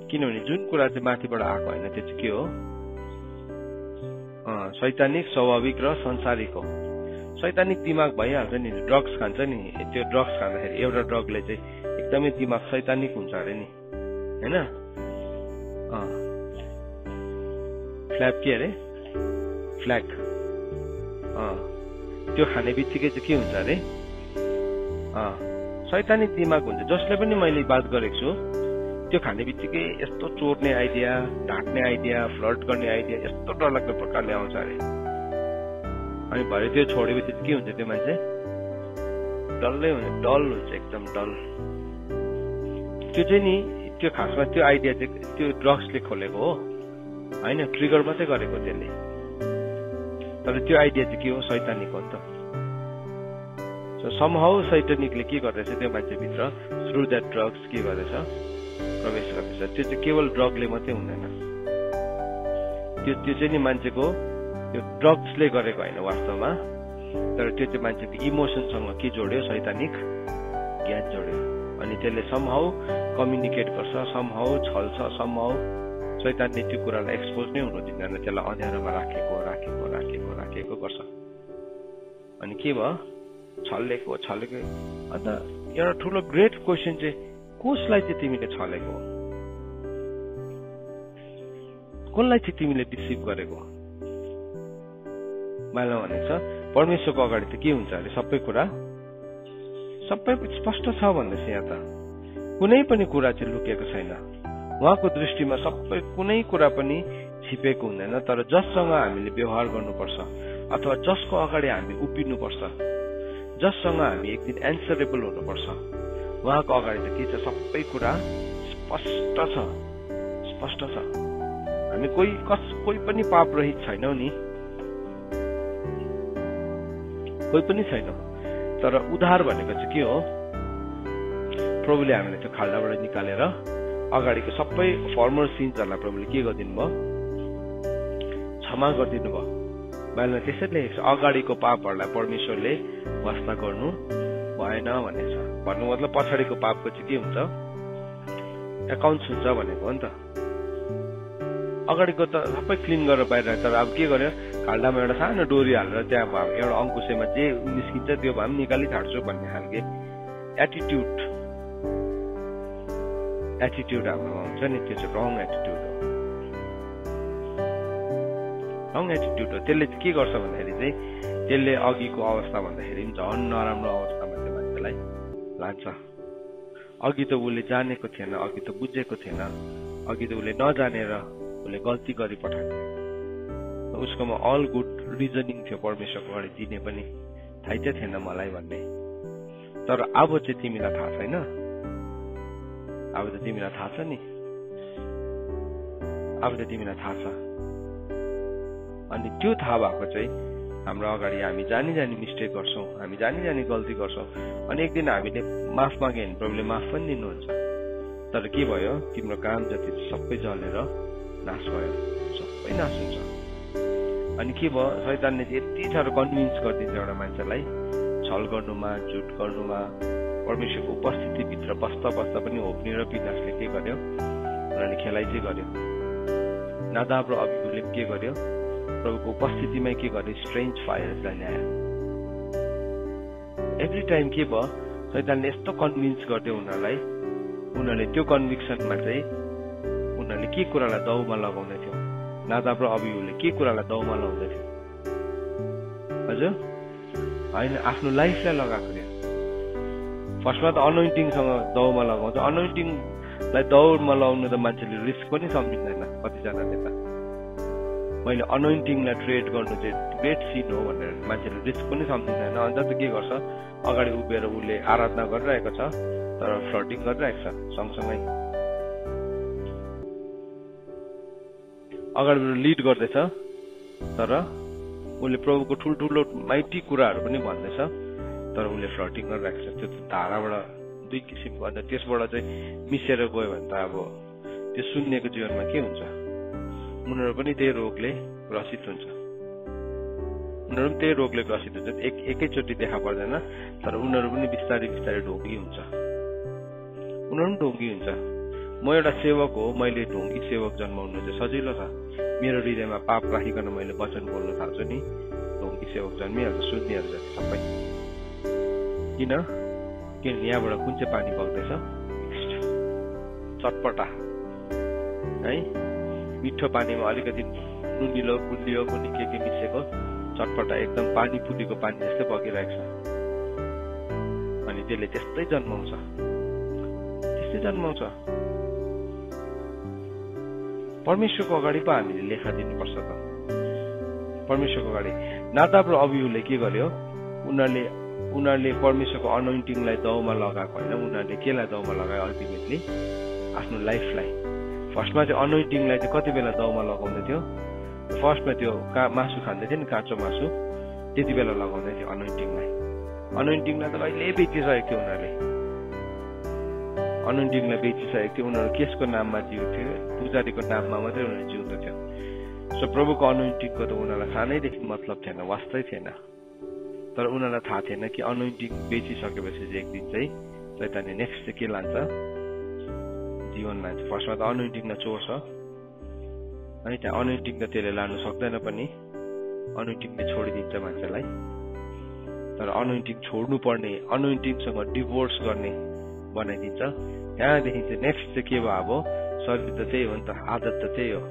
Speaker 1: किनभने जुन कुरा चाहिँ माथिबाट आएको होइन, त्यो चाहिँ के हो? शैतानिक, स्वाभाविक र संसारिक हो। शैतानिक दिमाग भइहाल्छ नि। ड्रग्स खान्छ नि, त्यो ड्रग्स खाँदाखेरि एउटा ड्रगले चाहिँ एकदमै दिमाग शैतानिक हुन्छ अरे नि, होइन? फ्ल्याग के अरे? फ्ल्याग। त्यो खाने बित्तिकै चाहिँ के हुन्छ अरे? शैतानिक दिमाग हुन्छ। जसले पनि मैले बात गरेको छु, त्यो खाने बित्तिकै यस्तो चोर्ने आइडिया, ढाँट्ने आइडिया, फ्लर्ट गर्ने आइडिया यस्तो डरलाग्दो प्रकारले आउँछ अरे। अनि भरे त्यो छोडेपछि के हुन्छ? त्यो मान्छे डल्लै हुन्छ, डल हुन्छ, एकदम डल। त्यो चाहिँ नि, त्यो खासमा त्यो आइडिया चाहिँ त्यो ड्रग्सले खोलेको हो, होइन? ट्रिगर मात्रै गरेको त्यसले। तर त्यो आइडिया चाहिँ के हो? शैतानिक हो नि त। सो समहाउ शैतानिकले के गर्दैछ? त्यो मान्छेभित्र थ्रु द्याट ड्रग्स के गर्दैछ? प्रवेश गर्दैछ। त्यो चाहिँ केवल ड्रगले मात्रै हुँदैन। त्यो चाहिँ नि मान्छेको त्यो ड्रग्सले गरेको होइन वास्तवमा, तर त्यो चाहिँ मान्छेको इमोसनसँग के जोड्यो? शैतानिक ज्ञान जोड्यो। अनि त्यसले समहाउ कम्युनिकेट गर्छ, समहाउ छल्छ, समहाउ शैतानले त्यो कुरालाई एक्सपोज नै हुनु दिँदैन। त्यसलाई अँध्यारोमा राखेको गर्छ। अनि के भयो? छलेको। अन्त एउटा ठुलो ग्रेट क्वेसन चाहिँ, कसलाई चाहिँ तिमीले छलेको? कसलाई चाहिँ तिमीले डिसिभ गरेको? बाइबलमा भनेको छ परमेश्वरको अगाडि त के हुन्छ अरे? सबै कुरा सबै स्पष्ट छ भन्दैछ। यहाँ त कुनै पनि कुरा चाहिँ लुकेको छैन। उहाँको दृष्टिमा सबै कुनै कुरा पनि छिपेको हुँदैन, तर जससँग हामीले व्यवहार गर्नुपर्छ अथवा जसको अगाडि हामी उभिनुपर्छ, जससँग हामी एक दिन एन्सरेबल हुनुपर्छ, उहाँको अगाडि त के छ? सबै कुरा स्पष्ट छ। हामी कोही पनि पाप रहित छैनौँ नि। कोही पनि छैन। तर उद्धार भनेको चाहिँ के हो? प्रभुले हामीले त्यो खाल्डाबाट निकालेर अगाडिको सबै फर्मर सिन्सहरूलाई प्रभुले के गरिदिनु भयो? क्षमा गरिदिनु भयो। बाइबलमा त्यसरी लेखेको छ, अगाडिको पापहरूलाई परमेश्वरले वास्ता गर्नु भएन भनेको छ। भन्नु मतलब पछाडिको पापको चाहिँ के हुन्छ? एकाउन्ट्स हुन्छ भनेको हो नि त। अगाडिको त सबै क्लिन गरेर बाहिर राख्छ। तर अब के गर्यो? खाल्डामा एउटा सानो डोरी हालेर त्यहाँ एउटा अङ्कुशेमा जे निस्किन्छ त्यो भए पनि निकाली छाड्छु भन्ने खालके एटिट्युड हाम्रोमा हुन्छ नि, त्यो चाहिँ रङ एटिट्युड हो। रङ एटिट्युड हो। त्यसले चाहिँ के गर्छ भन्दाखेरि चाहिँ त्यसले अघिको अवस्था भन्दाखेरि झन् नराम्रो अवस्थामा त्यो मान्छेलाई लान्छ। अघि त उसले जानेको थिएन, अघि त बुझेको थिएन, अघि त उसले नजानेर उसले गल्ती गरी पठाएको थियो। उसकोमा अल गुड रिजनिङ थियो परमेश्वरको अगाडि दिने पनि, थाहै चाहिँ थिएन मलाई भन्ने। तर अब चाहिँ तिमीलाई थाहा छैन? अब त तिमीलाई थाहा छ नि, अब त तिमीलाई थाहा छ। अनि त्यो थाहा भएको चाहिँ हाम्रो अगाडि हामी जानी मिस्टेक गर्छौँ, हामी जानी गल्ती गर्छौँ। अनि एक दिन हामीले माफ माग्यो भने प्रभुले माफ पनि दिनुहुन्छ। तर के भयो? तिम्रो काम जति सबै जलेर नाश भयो, सबै नाश हुन्छ। अनि के भयो? शैतानले यति साह्रो कन्भिन्स गरिदिन्छ एउटा मान्छेलाई छल गर्नुमा, झुट गर्नुमा। परमेश्वरको उपस्थितिभित्र बस्दा पनि होप्नी र पिनासले के गर्यो? उनीहरूले खेलाइ चाहिँ गर्यो। नादाब र अबिहुले के गर्यो? प्रभुको उपस्थितिमै के गर्यो? स्ट्रेन्ज फायर्सलाई ल्यायो। एभ्री टाइम के भयो? शैतानले यस्तो कन्भिन्स गर्थ्यो उनीहरूलाई, उनीहरूले त्यो कन्भिक्सनमा चाहिँ उनीहरूले के कुरालाई दाउमा लगाउँदै थियो? नादाब र अबिहुले के कुरालाई दाउमा लगाउँदै थियो? हजुर होइन, आफ्नो लाइफलाई लगाएको थियो। फर्स्टमा त अनोइन्टिङसँग दाउमा लगाउँछ। अनोइन्टिङलाई दाउमा लगाउनु त मान्छेले रिस्क पनि सम्झिँदैन कतिजनाले त। मैले अनोइन्टिङलाई ट्रेड गर्नु चाहिँ ग्रेट सिन हो भनेर मान्छेले रिस्क पनि सम्झिँदैन। अन्त त के गर्छ? अगाडि उभिएर उसले आराधना गरिरहेको छ तर फ्लर्टिङ गरिरहेको छ सँगसँगै। अगाडिबाट लिड गर्दैछ तर उसले प्रभुको ठुल्ठुलो माइटी कुराहरू पनि भन्दैछ तर उसले फ्लर्टिङ गरिरहेको छ। त्यो धाराबाट दुई किसिमको। अन्त त्यसबाट चाहिँ मिसेर गयो भने त अब त्यो सुन्नेको जीवनमा के हुन्छ? उनीहरू पनि त्यही रोगले ग्रसित हुन्छ। उनीहरू पनि त्यही रोगले ग्रसित हुन्छ। एकैचोटि देखा पर्दैन तर उनीहरू पनि बिस्तारै ढोंगी हुन्छ। उनीहरू पनि ढोंगी हुन्छ। म एउटा सेवक हो, मैले ढोंगी सेवक जन्माउनु चाहिँ सजिलो छ। मेरो हृदयमा पाप राखिकन मैले वचन बोल्न थाल्छु नि, ढोंगी सेवक जन्मिहाल्छ, सुन्नेहरू जति सबै। किन यहाँबाट कुन चाहिँ पानी बग्दैछ? चटपटा है, मिठो पानीमा अलिकति नुनिलो गुलियो कुनै के मिसेको चटपटा एकदम पानी पुलीको पानी जस्तै बगिरहेको छ। अनि त्यसले त्यस्तै जन्माउँछ। परमेश्वरको अगाडि पो हामीले लेखा दिनुपर्छ त। परमेश्वरको अगाडि नादाब र अबिहुले के गर्यो? उनीहरूले परमेश्वरको अनोइन्टिङलाई दाउमा लगाएको होइन, उनीहरूले केलाई दाउमा लगायो? अल्टिमेटली आफ्नो लाइफलाई। फर्स्टमा चाहिँ अनोइन्टिङलाई चाहिँ कति बेला दाउमा लगाउँदै थियो? फर्स्टमा त्यो मासु खाँदै थियो नि, काँचो मासु, त्यति बेला लगाउँदै थियो अनोइन्टिङलाई। अनोइन्टिङलाई त कहिले बेचिसकेको थियो उनीहरूले। अनोइन्टिङलाई बेचिसकेको थियो। उनीहरू केसको नाममा जिउँथ्यो, पुजारीको नाममा मात्रै उनीहरू जिउँदो थियो। सो प्रभुको अनोइन्टिङको त उनीहरूलाई सानैदेखि मतलब थिएन, वास्तै थिएन। तर उनीहरूलाई थाहा थिएन कि अनोइन्टिङ बेचिसकेपछि चाहिँ एक दिन चाहिँ शैतानले नेक्स्ट चाहिँ के लान्छ? जीवन लान्छ। फर्स्टमा त अनोइन्टिङलाई चोर्छ, अनि त्यहाँ अनोइन्टिङ त त्यसले लानु सक्दैन पनि, अनोइन्टिङले छोडिदिन्छ मान्छेलाई। तर अनोइन्टिङ छोड्नु पर्ने, अनोइन्टिङसँग डिभोर्स गर्ने बनाइदिन्छ। त्यहाँदेखि चाहिँ नेक्स्ट चाहिँ के भयो? अब शरीर त त्यही हो नि त, आदत त त्यही हो।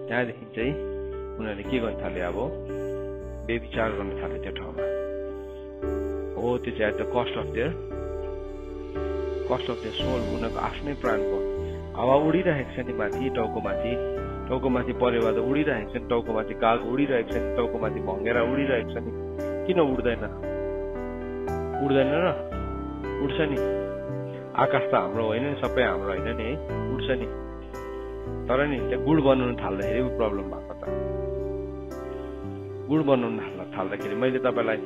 Speaker 1: त्यहाँदेखि चाहिँ उनीहरूले के गर्न थाल्यो? अब बेविचार गर्न थाल्यो त्यो ठाउँमा। हो, त्यो चाहिँ at the cost of their soul. उनीहरूको आफ्नै प्राणको हावा उडिरहेको छ नि माथि, टाउको माथि परेवा त उडिरहेको छ नि, टाउको माथि काग उडिरहेको छ नि, टाउको माथि भँगेरा उडिरहेको छ नि। किन उड्दैन र? उड्छ नि। आकाश त हाम्रो होइन नि, सबै हाम्रो होइन नि है, उड्छ नि। तर नि त्यहाँ गुड बनाउनु थाल्दाखेरि प्रब्लम भएको त। गुड बनाउनु थाल्दा त थाल्दाखेरि मैले तपाईँलाई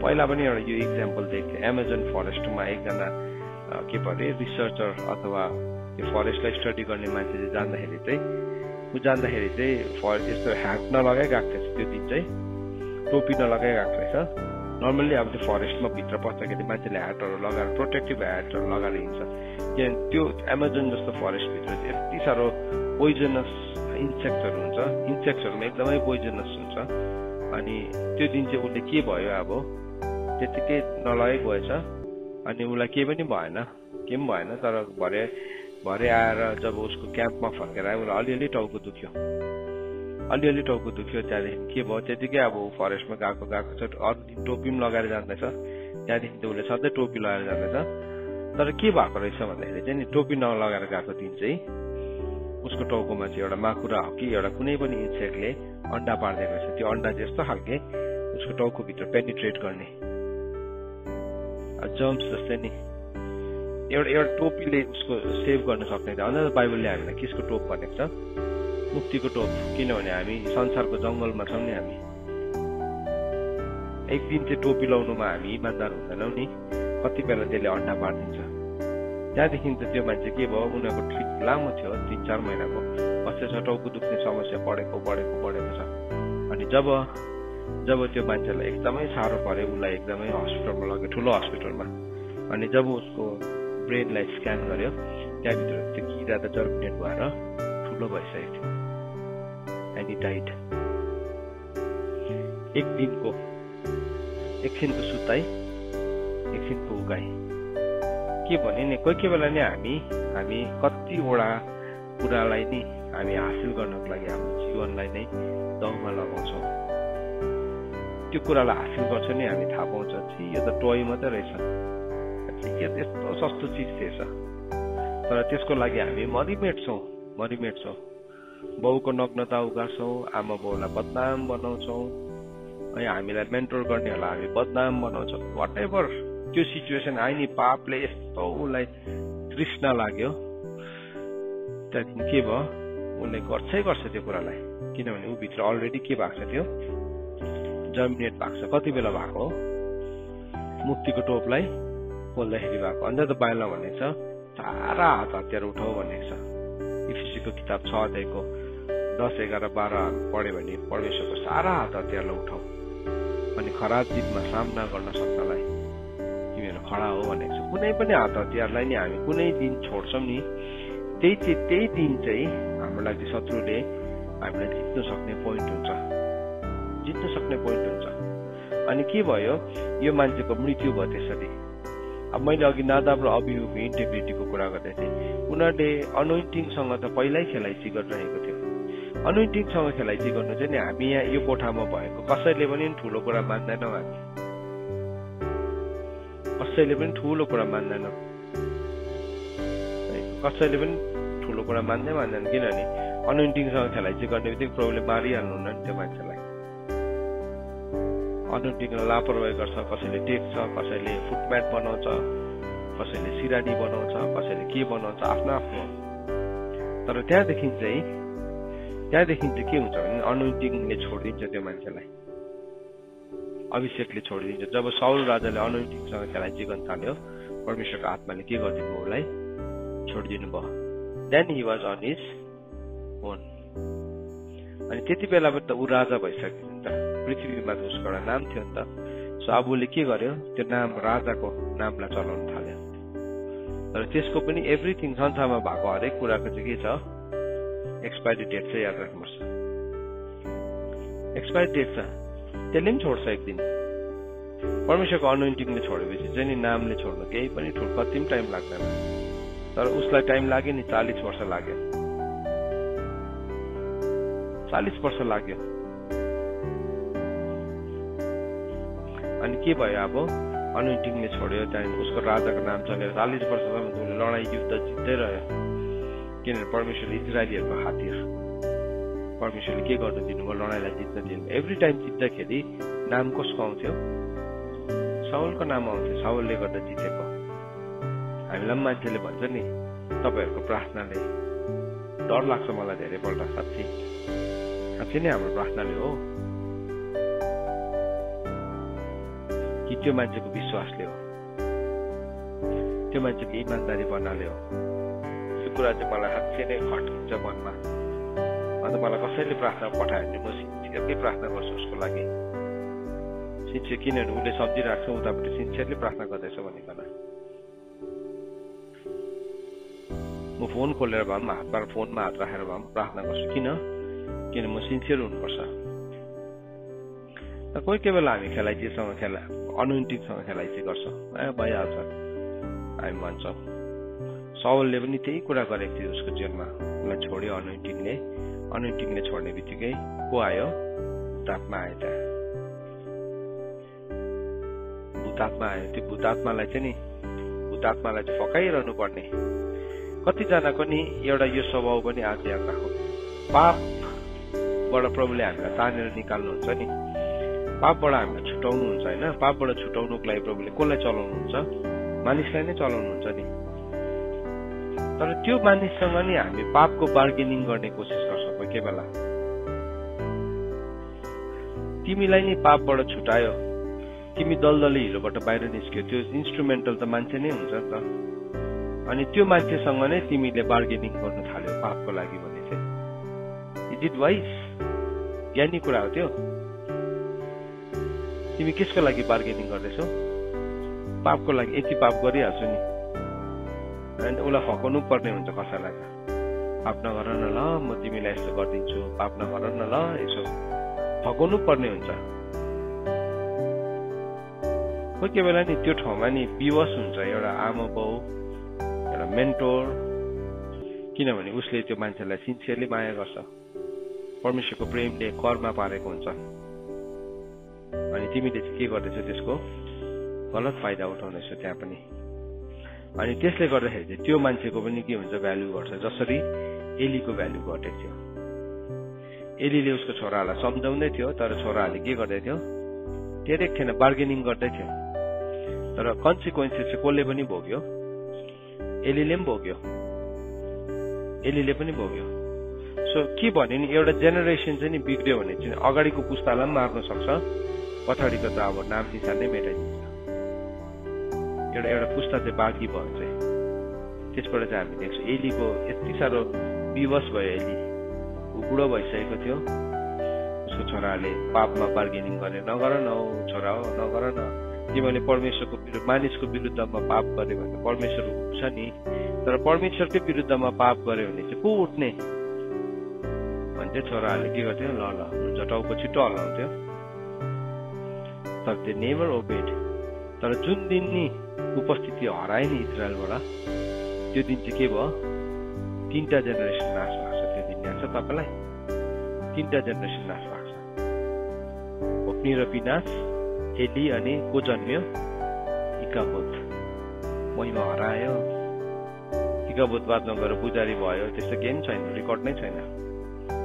Speaker 1: पहिला पनि एउटा यो इक्जाम्पल दिएको थिएँ। एमाजोन फरेस्टमा एकजना के भरे रिसर्चर अथवा यो फरेस्टलाई स्टडी गर्ने मान्छे जाँदाखेरि चाहिँ यस्तो ह्याट नलगाइ गएको थिएछ। त्यो दिन चाहिँ टोपी नलगाइ गएको रहेछ। नर्मल्ली अब त्यो फरेस्टमा भित्र पस्दाखेरि मान्छेले ह्याटहरू लगाएर प्रोटेक्टिभ ह्याटहरू लगाएर हिँड्छ। किनभने त्यो एमाजोन जस्तो फरेस्टभित्र चाहिँ यति साह्रो पोइजनस इन्सेक्ट्सहरू हुन्छ, इन्सेक्ट्सहरूमा एकदमै पोइजनस हुन्छ। अनि त्यो दिन चाहिँ उसले के भयो, अब त्यतिकै नलगाइ गएछ अनि उसलाई केही पनि भएन, तर भरे आएर जब उसको क्याम्पमा फर्केर आयो उसलाई अलिअलि टाउको दुख्यो। त्यहाँदेखि के भयो, त्यतिकै अब फरेस्टमा गएको छ। अरू दिन टोपी पनि लगाएर जाँदैछ, त्यहाँदेखि त उसले सधैँ टोपी लगाएर जाँदैछ। तर के भएको रहेछ भन्दाखेरि चाहिँ नि टोपी नलगाएर गएको दिन चाहिँ उसको टाउकोमा चाहिँ एउटा माकुरा हो कि एउटा कुनै पनि इन्सेक्टले अन्डा पार्दिएको रहेछ। त्यो अन्डा चाहिँ यस्तो खालके उसको टाउकोभित्र पेनिट्रेट गर्ने जम्प्स जस्तै नि एउटा टोपीले उसको सेभ गर्न सक्ने। अन्त बाइबलले हामीलाई किसको टोप भनेको छ? मुक्तिको टोप। किनभने हामी संसारको जङ्गलमा छौँ नि। हामी एक दिन चाहिँ टोपी लाउनुमा हामी इमान्दार हुँदैनौँ नि, कति बेला त्यसले अन्डा पारिदिन्छ। त्यहाँदेखि त त्यो मान्छे के भयो, उनीहरूको ट्रिप लामो थियो, 3-4 महिनाको। कस्तो छ, टाउको दुख्ने समस्या बढेको छ। अनि जब त्यो मान्छेलाई एकदमै साह्रो पर्यो, उसलाई एकदमै हस्पिटलमा लग्यो, ठुलो हस्पिटलमा। अनि जब उसको ब्रेनलाई स्क्यान गर्यो, त्यहाँभित्र त्यो किरा त जर्मिनेट भएर ठुलो भइसकेको थियो। And he died. एकछिनको सुताइ, एकछिनको उगाइ। के भने नि कोही बेला नि हामी कतिवटा कुरालाई नि हामी हासिल गर्नको लागि हाम्रो जीवनलाई नै दाउमा लगाउँछौँ। त्यो कुरालाई हासिल गर्छ नि हामी थाहा पाउँछ कि यो त टोय मात्रै रहेछ, यो यस्तो सस्तो चिज थिएछ। तर त्यसको लागि हामी मरिमेट छौँ। बाउको नग्नता उगार्छौँ, आमा बाउलाई बदनाम बनाउँछौँ, अनि हामीलाई मेन्टर गर्नेहरूलाई हामी बदनाम बनाउँछौँ। वाट एभर त्यो सिचुएसन आयो नि, पापले यस्तो उसलाई तृष्णा लाग्यो। त्यहाँदेखि के भयो, उसले गर्छ त्यो कुरालाई। किनभने ऊभित्र अलरेडी के भएको छ, त्यो जर्मिनेट भएको छ। कति बेला भएको हो? मुक्तिको टोपलाई खोल्दाखेरि भएको। अन्त त बाइबलमा भनेको छ सारा हात हतियार उठाऊ भनेको छ। इफिसीको किताब 6 अध्यायको 10, 11, 12 पढ्यो भने परमेश्वरको सारा हात हतियारलाई उठाऊ अनि खराब दिनमा सामना गर्न सक्नलाई तिमीहरू खडा हो भनेको छ। कुनै पनि हात हतियारलाई नि हामी कुनै दिन छोड्छौँ नि, त्यही दिन चाहिँ हाम्रो लागि शत्रुले हामीलाई जित्न सक्ने पोइन्ट हुन्छ। अनि के भयो, यो मान्छेको मृत्यु भयो त्यसरी। अब मैले अघि नादाब र अबिहुको इन्टेग्रिटीको कुरा गर्दै थिएँ। उनीहरूले अनोइन्टिङसँग त पहिल्यै खेलाइची गरिरहेको थियो। अनोइन्टिङसँग खेलाइची गर्नु चाहिँ नि हामी यहाँ यो कोठामा भएको कसैले पनि ठुलो कुरा मान्दैनौँ। हामी कसैले पनि ठुलो कुरा मान्दैनौँ। किनभने अनोइन्टिङसँग खेलाइची गर्ने बित्तिकै प्रभुले मारिहाल्नु नि त्यो मान्छेलाई। अनोइन्टिङलाई लापरवाही गर्छ, कसैले टेक्छ, कसैले फुटम्याट बनाउँछ, कसैले सिरानी बनाउँछ, कसैले के बनाउँछ, आफ्नो। तर त्यहाँदेखि चाहिँ के हुन्छ भने अनोइन्टिङले छोडिदिन्छ त्यो मान्छेलाई, अभिषेकले छोडिदिन्छ। जब साउल राजाले अनोइन्टिङसँग खेलाइची गर्न थाल्यो, परमेश्वरको आत्माले के गरिदिनु भयो, उसलाई छोडिदिनु भयो। Then he was on his own. अनि त्यति बेला पनि त ऊ राजा भइसक्यो नि त, पृथ्वीमा त उसको एउटा नाम थियो नि त। सो अब उसले के गर्यो, त्यो नाम राजाको नामलाई चलाउन थाल्यो। तर त्यसको पनि एभ्रिथिङ संसारमा भएको हरेक कुराको चाहिँ के छ, एक्सपायरी डेट चाहिँ याद राख्नुपर्छ। एक्सपायरी डेट छ, त्यसले पनि छोड्छ एक दिन। परमेश्वरको अनोइन्टिङले छोडेपछि चाहिँ नि नामले छोड्नु केही पनि कति पनि टाइम लाग्दैन। तर उसलाई टाइम लाग्यो नि, 40 वर्ष लाग्यो। 40 वर्ष लाग्यो। अनि के भयो, अब अनोइन्टिङले छोड्यो, त्यहाँदेखि उसको राजाको नाम चलेर 40 वर्षसम्म उसले लडाइँ युद्ध जित्दै रह्यो। किनभने परमेश्वरले इजरायलीहरूको खातिर परमेश्वरले के गर्नु दिनुभयो, लडाइँलाई जित्न दिनु। एभ्री टाइम जित्दाखेरि नाम कसको आउँथ्यो, साउलको नाम आउँथ्यो, साउलले गर्दा जितेको। हामीलाई पनि मान्छेले भन्छ नि, तपाईँहरूको प्रार्थनाले डर लाग्छ मलाई धेरैपल्ट। साँच्ची नै हाम्रो प्रार्थनाले हो। कि त्यो मान्छेको विश्वासले हो, त्यो मान्छेको इमान्दारी बनाले हो? यो कुरा चाहिँ मलाई साँच्चै नै खट्किन्छ मनमा। अन्त मलाई कसैले प्रार्थना पठायो भने म सिन्सियरली प्रार्थना गर्छु उसको लागि। सिन्सियर किनभने उसले सम्झिरहेको छ उतापट्टि सिन्सियरली प्रार्थना गर्दैछ भनेकन। म फोन खोलेर भए पनि हातमा फोनमा हात राखेर भए पनि प्रार्थना गर्छु। किन म सिन्सियर हुनुपर्छ। कोही कोही बेला हामी खेलाइचीसँग अनोइन्टिङसँग खेलाइची गर्छौँ, भइहाल्छ हामी भन्छौँ। साउलले पनि त्यही कुरा गरेको थियो उसको जीवनमा। उसलाई छोड्यो अनोइन्टिङले छोड्ने बित्तिकै को आयो? भूतात्मा आयो। त्यहाँ भूतात्मा आयो। त्यो भूतात्मालाई चाहिँ फकाइरहनु पर्ने। कतिजनाको नि एउटा यो स्वभाव पनि आज याद राखौँ, पापबाट प्रभुले हामीलाई तानेर निकाल्नुहुन्छ नि, पापबाट हामीलाई छुटाउनुहुन्छ होइन। पापबाट छुटाउनुको लागि प्रभुले कसलाई चलाउनुहुन्छ? मानिसलाई नै चलाउनुहुन्छ नि। तर त्यो मानिससँग नि हामी पापको बार्गेनिङ गर्ने कोसिस गर्छौँ कोही कोही बेला। तिमीलाई नि पापबाट छुटायो, तिमी दलदले हिलोबाट बाहिर निस्क्यो, त्यो इन्स्ट्रुमेन्टल त मान्छे नै हुन्छ नि त। अनि त्यो मान्छेसँग नै तिमीले बार्गेनिङ गर्न थाल्यो पापको लागि भने चाहिँ इज इट वाइज? ज्ञानी कुरा हो त्यो? तिमी कसको लागि बार्गेनिङ गर्दैछौ? पापको लागि। यति पाप गरिहाल्छु नि, अनि उसलाई फकाउनु पर्ने हुन्छ कसैलाई। पाप नगर न ल, म तिमीलाई यस्तो गरिदिन्छु, पाप नगर न ल, यसो फकाउनु पर्ने हुन्छ। कोही कोही बेला नि त्यो ठाउँमा नि विवश हुन्छ एउटा आमा बाउ, एउटा मेन्टोर, किनभने उसले त्यो मान्छेलाई सिन्सियरली माया गर्छ, परमेश्वरको प्रेमले करमा पारेको हुन्छ। अनि तिमीले चाहिँ के गर्दैछौ? त्यसको गलत फाइदा उठाउँदैछौ त्यहाँ पनि। अनि त्यसले गर्दाखेरि चाहिँ त्यो मान्छेको पनि के हुन्छ? भ्याल्यु घट्छ। जसरी एलीको भ्याल्यु घटेको थियो। एलीले उसको छोराहरूलाई सम्झाउँदै थियो, तर छोराहरूले के गर्दै थियो? टेरेक थिएन, बार्गेनिङ गर्दै थियो। तर कन्सिक्वेन्सेस चाहिँ कसले पनि भोग्यो? एलीले पनि भोग्यो। सो के भन्यो नि, एउटा जेनेरेसन चाहिँ नि बिग्रियो भने चाहिँ अगाडिको पुस्तालाई पनि मार्न सक्छ, पछाडिको त अब नाम निशान नै मेटाइदिन्छ। एउटा पुस्ता चाहिँ बाँकी भयो चाहिँ। त्यसबाट चाहिँ हामी देख्छौँ एलीको यति साह्रो विवश भयो। एली ऊ बुढो भइसकेको थियो। उसको छोराले पापमा बार्गेनिङ गरे, नगर न हो छोरा हो, नगर न, तिमीले परमेश्वरको मानिसको विरुद्धमा पाप गर्यो भने परमेश्वर उठ्छ नि, तर परमेश्वरकै विरुद्धमा पाप गर्यो भने चाहिँ को उठ्ने भन्थ्यो। छोराहरूले के गर्थ्यो? ल हुन्छ टाउको छिटो हल्लाउँथ्यो। तर त्यो नेभर ओबेड। तर जुन दिन नि उपस्थिति हरायो नि इजरायलबाट, त्यो दिन चाहिँ के भयो? 3टा जेनेरेसन नाश भएको छ। त्यो दिन याद छ तपाईँलाई? 3टा जेनेरेसन नाश भएको छ। होप्नी र पिनास, एली अनि को जन्मियो? इकाबोद। महिमा हरायो। इकाबोद बादमा गएर पुजारी भयो, त्यस्तो केही छैन, रेकर्ड नै छैन।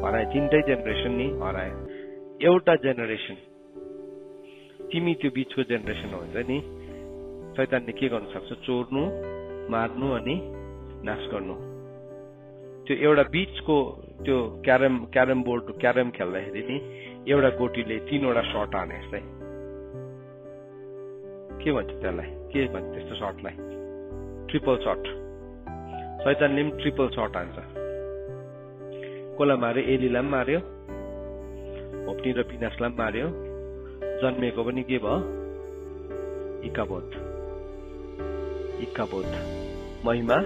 Speaker 1: हरायो। 3टै जेनेरेसन नि हरायो। एउटा जेनेरेसन तिमी त्यो बिचको जेनेरेसन हुन्छ नि, शैतानले के गर्नु सक्छ? चोर्नु, मार्नु अनि नाश गर्नु। त्यो एउटा बिचको त्यो क्यारम बोर्ड खेल्दाखेरि नि एउटा गोटीले 3वटा सर्ट हाने जस्तै। के भन्छ त्यसलाई? के भन्छ त्यस्तो सर्टलाई? Triple short. शैतानले पनि ट्रिपल सर्ट हान्छ। कसलाई मार्यो? एलीलाई पनि मार्यो, होप्नी र पिनासलाई पनि मार्यो, जन्मेको पनि के भयो? इकाबोद। महिमा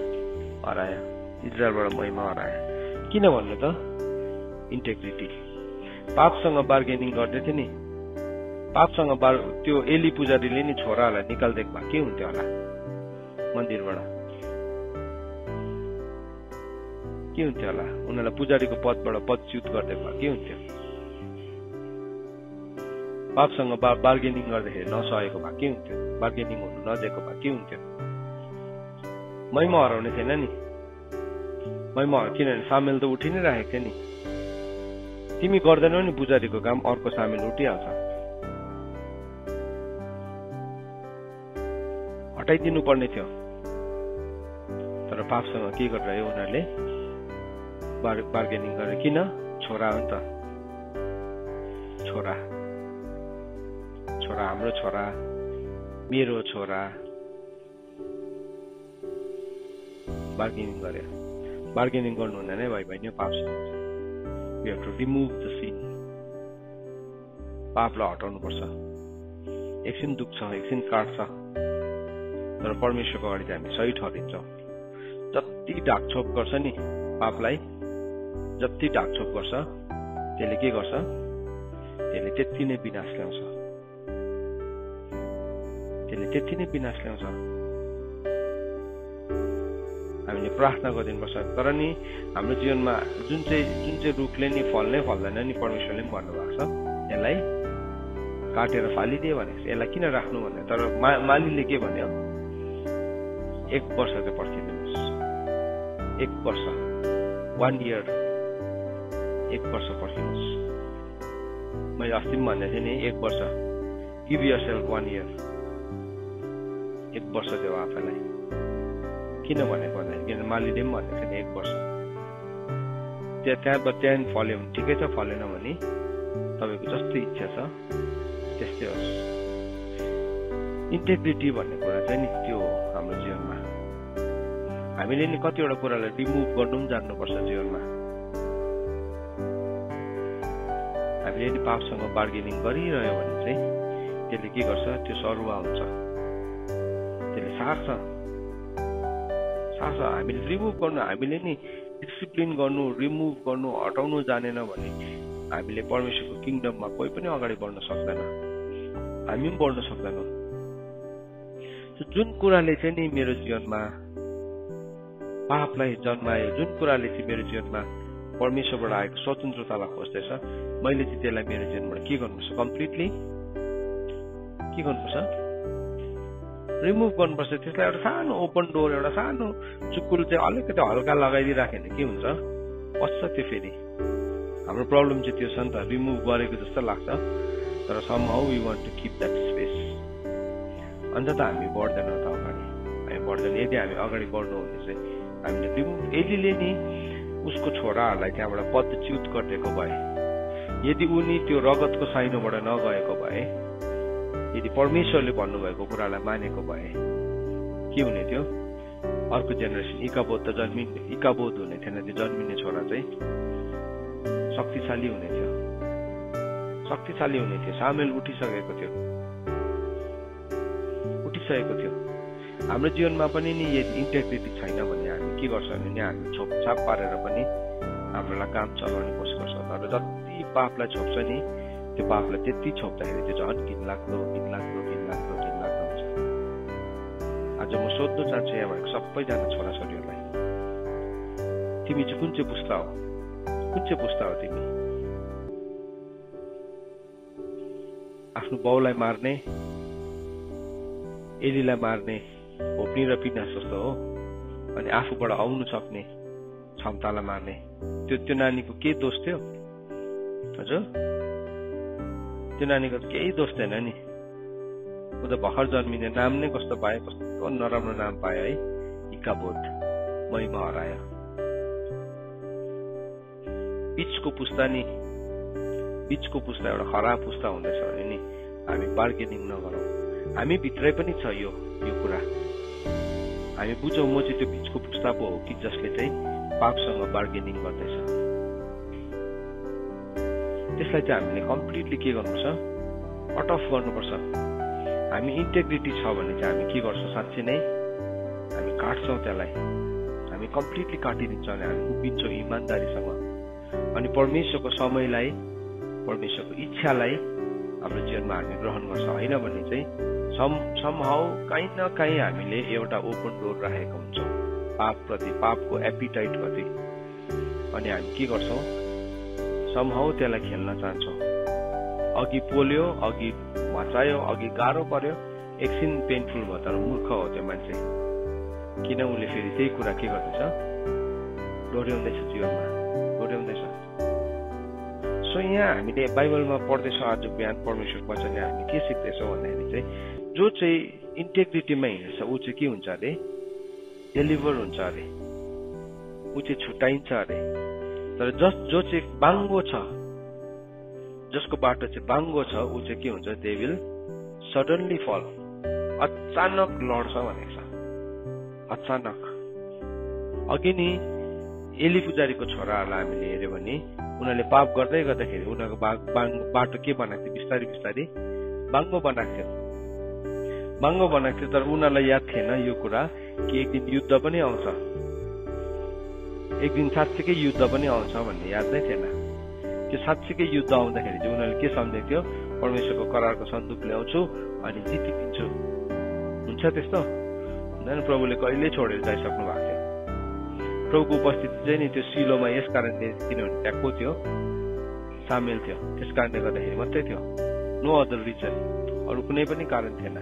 Speaker 1: हरायो। इजरायलबाट महिमा हरायो। किन भन्नु त? इन्टेग्रिटी। पापसँग बार्गेनिङ गर्दै थियो नि। पापसँग त्यो एली पुजारीले नि छोराहरूलाई निकालिदिएको भए के हुन्थ्यो होला मन्दिरबाट? के हुन्थ्यो होला? उनीहरूलाई पुजारीको पदबाट पदच्युत गरिदिएको भए के हुन्थ्यो? पापसँग बार्गेनिङ गर्दाखेरि नसकेको भए के हुन्थ्यो? बार्गेनिङ हुनु नदिएको भए के हुन्थ्यो? महिमा हराउने थिएन नि। महिमा किनभने सामेल त उठि नै राखेको थियो नि। तिमी गर्दैनौ नि पुजारीको काम, अर्को सामेल उठिहाल्छ। हटाइदिनु पर्ने थियो। तर पापसँग के गरिरह्यो उनीहरूले? बार्गेनिङ गरे। किन? छोरा हो नि त। छोरा हाम्रो छोरा मेरो छोरा बार्गेनिङ गरे, बार्गेनिङ गर्नु हुँदैन है भाइ बहिनी, पाप छ। We have to remove the sin, पापलाई हटाउनु पर्छ। एकछिन दुख्छ, एकछिन काट्छ, तर परमेश्वरको अगाडि चाहिँ हामी सही ठहरिन्छौँ। जति ढाकछोप गर्छ नि पापलाई, जति ढाकछोप गर्छ त्यसले के गर्छ, त्यसले त्यति नै विनाश ल्याउँछ, त्यसले त्यति नै विनाश ल्याउँछ। हामीले प्रार्थना गरिदिनुपर्छ। तर नि हाम्रो जीवनमा जुन चाहिँ रुखले नि फल्नै फल्दैन नि, परमेश्वरले पनि भन्नुभएको छ यसलाई काटेर फालिदियो भने, यसलाई किन राख्नु भने। तर मालीले के भन्यो, 1 वर्ष चाहिँ पर्खिदिनुहोस्, 1 वर्ष, 1 year, 1 वर्ष पर्खिनुहोस्। मैले अस्ति पनि भन्दै थिएँ नि, 1 वर्ष, गिभ योरसेल्फ 1 year, 1 वर्ष देऊ आफैलाई। किन भनेको भन्दाखेरि, किन मालीले पनि भनेको थियो नि 1 वर्ष। त्यहाँ फल्यो भने ठिकै छ, फलेन भने तपाईँको जस्तो इच्छा छ त्यस्तै होस्। इन्टेग्रिटी भन्ने कुरा चाहिँ नि त्यो हो हाम्रो जीवनमा। हामीले नि कतिवटा कुरालाई रिमुभ गर्नु पनि जान्नुपर्छ जीवनमा। हामीले नि पापसँग बार्गेनिङ गरिरह्यो भने चाहिँ त्यसले के गर्छ, त्यो सरुवा हुन्छ, त्यसले सार्छ। हामीले रिमुभ गर्नु, हामीले नि डिसिप्लिन गर्नु, रिमुभ गर्नु, हटाउनु जानेन भने हामीले परमेश्वरको किङडममा कोही पनि अगाडि बढ्न सक्दैन, हामी पनि बढ्न सक्दैनौँ। जुन कुराले चाहिँ नि मेरो जीवनमा पापलाई जन्मायो, जुन कुराले चाहिँ मेरो जीवनमा परमेश्वरबाट आएको स्वतन्त्रतालाई खोज्दैछ, मैले चाहिँ त्यसलाई मेरो जीवनबाट के गर्नुपर्छ, कम्प्लिटली के गर्नुपर्छ, रिमुभ गर्नुपर्छ। त्यसलाई एउटा सानो ओपन डोर, एउटा सानो चुकुल चाहिँ अलिकति हल्का लगाइदिइराख्यो भने के हुन्छ, पस्छ त्यो फेरि। हाम्रो प्रब्लम चाहिँ त्यो छ नि त, रिमुभ गरेको जस्तो लाग्छ, तर somehow we want to keep that space. अन्त त हामी बढ्दैनौँ त अगाडि, हामी बढ्दैन। यदि हामी अगाडि बढ्नु भने चाहिँ हामीले रिमुभ, एलीले नि उसको छोराहरूलाई त्यहाँबाट पदच्युत गरिदिएको भए, यदि उनी त्यो रगतको साइनोबाट नगएको भए, यदि परमेश्वरले भन्नुभएको कुरालाई मानेको भए के हुने थियो, अर्को जेनेरेसन इकाबोध हुने थिएन। त्यो जन्मिने छोरा चाहिँ शक्तिशाली हुने थियो, शक्तिशाली हुने थियो। सामेल उठिसकेको थियो। हाम्रो जीवनमा पनि नि यदि इन्टेग्रिटी छैन भने हामी के गर्छ भने हामी छोपछाप पारेर पनि हाम्रोलाई काम चलाउने कोसिस गर्छ। तर जति पापलाई छोप्छ नि, त्यो पापलाई त्यति छोप्दाखेरि त्यो झन् घिनलाग्दो हुन्छ। आज म सोध्नु चाहन्छु यहाँबाट सबैजना छोराछोरीहरूलाई, तिमी चाहिँ कुन चाहिँ पुस्ता हो तिमी? आफ्नो बाउलाई मार्ने, एलीलाई मार्ने होप्नी र पिनास जस्तो हो, अनि आफूबाट आउनु सक्ने क्षमतालाई मार्ने। त्यो नानीको के दोष थियो हजुर? त्यो नानीको केही दोष थिएन नि। ऊ त भर्खर जन्मिने, नाम नै कस्तो पाए, कस्तो नराम्रो नाम पाए है, इकाबोध, महिमा हरायो। बिचको पुस्ता एउटा खराब पुस्ता हुँदैछ भने नि हामी बार्गेनिङ नगरौँ। हामी भित्रै पनि छ यो कुरा, हामी बुझौँ म चाहिँ त्यो बिचको पुस्ता पो हो कि जसले चाहिँ पापसँग बार्गेनिङ गर्दैछ। त्यसलाई चाहिँ हामीले कम्प्लिटली के गर्नुपर्छ, कट अफ गर्नुपर्छ। हामी इन्टेग्रिटी छ भने चाहिँ हामी के गर्छौँ, साँच्चै नै हामी काट्छौँ त्यसलाई, हामी कम्प्लिटली काटिदिन्छौँ अनि हामी उभिन्छौँ इमान्दारीसँग। अनि परमेश्वरको समयलाई, परमेश्वरको इच्छालाई हाम्रो जीवनमा हामी ग्रहण गर्छ। होइन भने चाहिँ समहाउ कहीँ न कहीँ हामीले एउटा ओपन डोर राखेको हुन्छौँ पापप्रति, पापको एपिटाइट प्रति। अनि हामी के गर्छौँ, समहाउ त्यसलाई खेल्न चाहन्छौँ। अघि पोल्यो, अघि मचायो, अघि गाह्रो पर्यो, एकछिन पेनफुल भयो, तर मूर्ख हो त्यो मान्छे। किन उसले फेरि त्यही कुरा के गर्दैछ, डोर्याउँदैछ, जीवनमा डोर्याउँदैछ। सो यहाँ हामीले बाइबलमा पढ्दैछौँ आज बिहान परमेश्वर वचनले हामी के सिक्दैछौँ भन्दाखेरि चाहिँ जो चाहिँ इन्टेग्रिटीमा हिँड्छ ऊ चाहिँ के हुन्छ अरे, डेलिभर हुन्छ अरे, ऊ चाहिँ छुट्याइन्छ अरे। तर जो चाहिँ बाङ्गो छ, जसको बाटो चाहिँ बाङ्गो छ, ऊ चाहिँ के हुन्छ, दे विल सडनली फल, अचानक लड्छ भनेको छ। अचानक अघि नि एली पुजारीको छोराहरूलाई हामीले हेर्यो भने उनीहरूले पाप गर्दै गर्दाखेरि उनीहरूको बाटो के बनाएको थियो, बिस्तारै बिस्तारै बाङ्गो बनाएको थियो। तर उनीहरूलाई याद थिएन यो कुरा कि एक दिन युद्ध पनि आउँछ, एक दिन साँच्चीकै युद्ध पनि आउँछ भन्ने याद नै थिएन। त्यो साँच्चीकै युद्ध आउँदाखेरि चाहिँ उनीहरूले के सम्झेको थियो, परमेश्वरको करारको सन्दुक ल्याउँछु अनि जितिदिन्छु। हुन्छ त्यस्तो हुँदैन। प्रभुले कहिले छोडेर जाइसक्नु भएको थियो। प्रभुको उपस्थिति चाहिँ नि त्यो सिलोमा यस कारणले, किनभने त्यहाँ को थियो, सामेल थियो, त्यस कारणले गर्दाखेरि मात्रै थियो। नो अदर रिजन, अरू कुनै पनि कारण थिएन।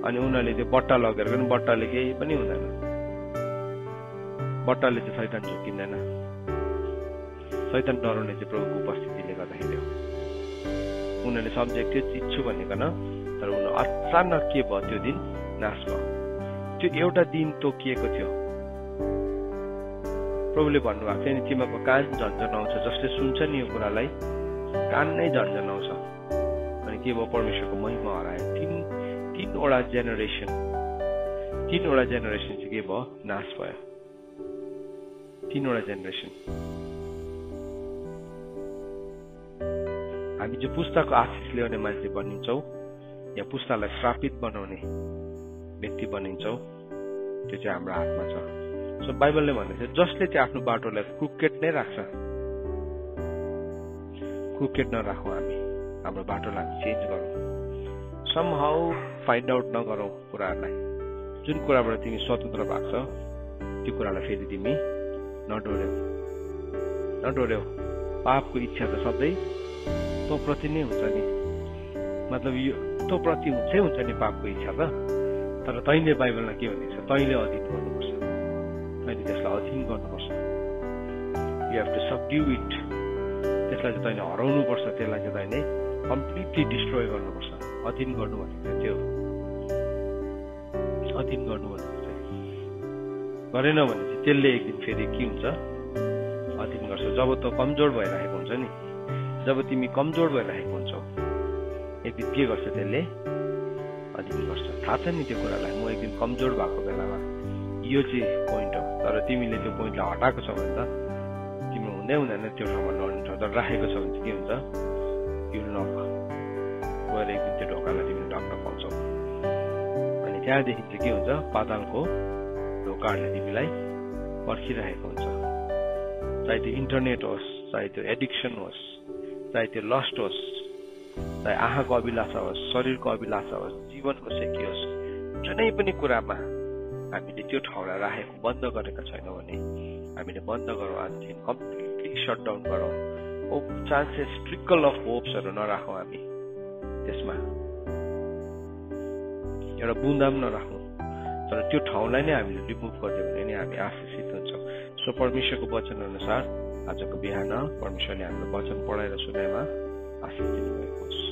Speaker 1: अनि उनीहरूले त्यो बट्टा लगेर पनि बट्टाले केही पनि हुँदैन। बट्टाले चाहिँ शैतान झुकिँदैन। शैतान डराउने चाहिँ प्रभुको उपस्थितिले गर्दाखेरि हो। उनीहरूले सम्झेको थियो जित्छु भनेकन, तर उनीहरू अचानक के भयो, त्यो दिन नाश भयो। त्यो एउटा दिन तोकिएको थियो। प्रभुले भन्नुभएको थियो नि, तिमीको कान झन्झनाउँछ, जसले सुन्छ नि यो कुरालाई कान नै झन्झनाउँछ। अनि के भयो, परमेश्वरको महिमा हरायो। तीनवटा जेनेरेसन चाहिँ के भयो, नाश भयो। तीनवटा जेनेरेसन। हामी जो पुस्ताको आशिष ल्याउने मान्छे बनिन्छौँ या पुस्तालाई श्रापित बनाउने व्यक्ति बनिन्छौँ, त्यो चाहिँ हाम्रो हातमा छ। सो बाइबलले भन्दैछ जसले चाहिँ आफ्नो बाटोलाई क्रुकेट नै राख्छ, क्रुकेट नराखौँ, हामी हाम्रो बाटोलाई हामी चेन्ज गरौँ। समहाउ फाइन्ड आउट नगरौँ कुराहरूलाई। जुन कुराबाट तिमी स्वतन्त्र भएको छ त्यो कुरालाई फेरि तिमी नडोर्यौ। पापको इच्छा त सधैँ तँप्रति नै हुन्छ नि, मतलब यो तँप्रति हुन्छ नि पापको इच्छा त। तर तैँले बाइबलमा के भनिन्छ, तैँले अधीन गर्नुपर्छ, तैँले त्यसलाई अधीन गर्नुपर्छ। You have to subdue it. त्यसलाई चाहिँ तैँले हराउनुपर्छ, त्यसलाई चाहिँ तैँले कम्प्लिटली डिस्ट्रोय गर्नुपर्छ। अधीन गर्नु भनेको त्यो, अधीन गर्नु भनेको चाहिँ गरेन भने चाहिँ त्यसले एक दिन फेरि के हुन्छ, अधीन गर्छ। जब त कमजोर भइरहेको हुन्छ नि, जब तिमी कमजोर भइरहेको हुन्छौ, एक दिन के गर्छ, त्यसले अधीन गर्छ। थाहा छ नि त्यो कुरालाई। म एक दिन कमजोर भएको बेलामा यो चाहिँ पोइन्ट हो, तर तिमीले त्यो पोइन्टलाई हटाएको छ भने त तिम्रो हुँदै हुँदैन त्यो ठाउँमा लड्ने ठाउँ। तर राखेको छ भने चाहिँ के हुन्छ, यो नक गएर एक दिन त्यो ढोकालाई तिमीले ढक्न पाउँछौ। अनि त्यहाँदेखि चाहिँ के हुन्छ, पातालको ढोकाहरूले तिमीलाई पर्खिरहेको हुन्छ। चाहे त्यो इन्टरनेट होस्, चाहे त्यो एडिक्सन होस्, चाहे त्यो लस्ट होस्, चाहे आँखाको अभिलाषा होस्, शरीरको अभिलाषा होस्, जीवनको सेकी होस्, जुनै पनि कुरामा हामीले त्यो ठाउँलाई राखेको बन्द गरेका छैनौँ भने हामीले बन्द गरौँ। आजदेखि कम्प्लिटली सटडाउन गरौँ। चान्सेस ट्रिकल अफ होप्सहरू नराखौँ हामी त्यसमा, एउटा बुन्दा पनि नराखौँ। तर त्यो ठाउँलाई नै हामीले रिमुभ गरिदियो भने नि हामी आशिषित हुन्छौँ। सो परमेश्वरको वचन अनुसार आजको बिहान परमेश्वरले हाम्रो वचन पढाएर सुनाइमा आशिष दिनुभएको होस्।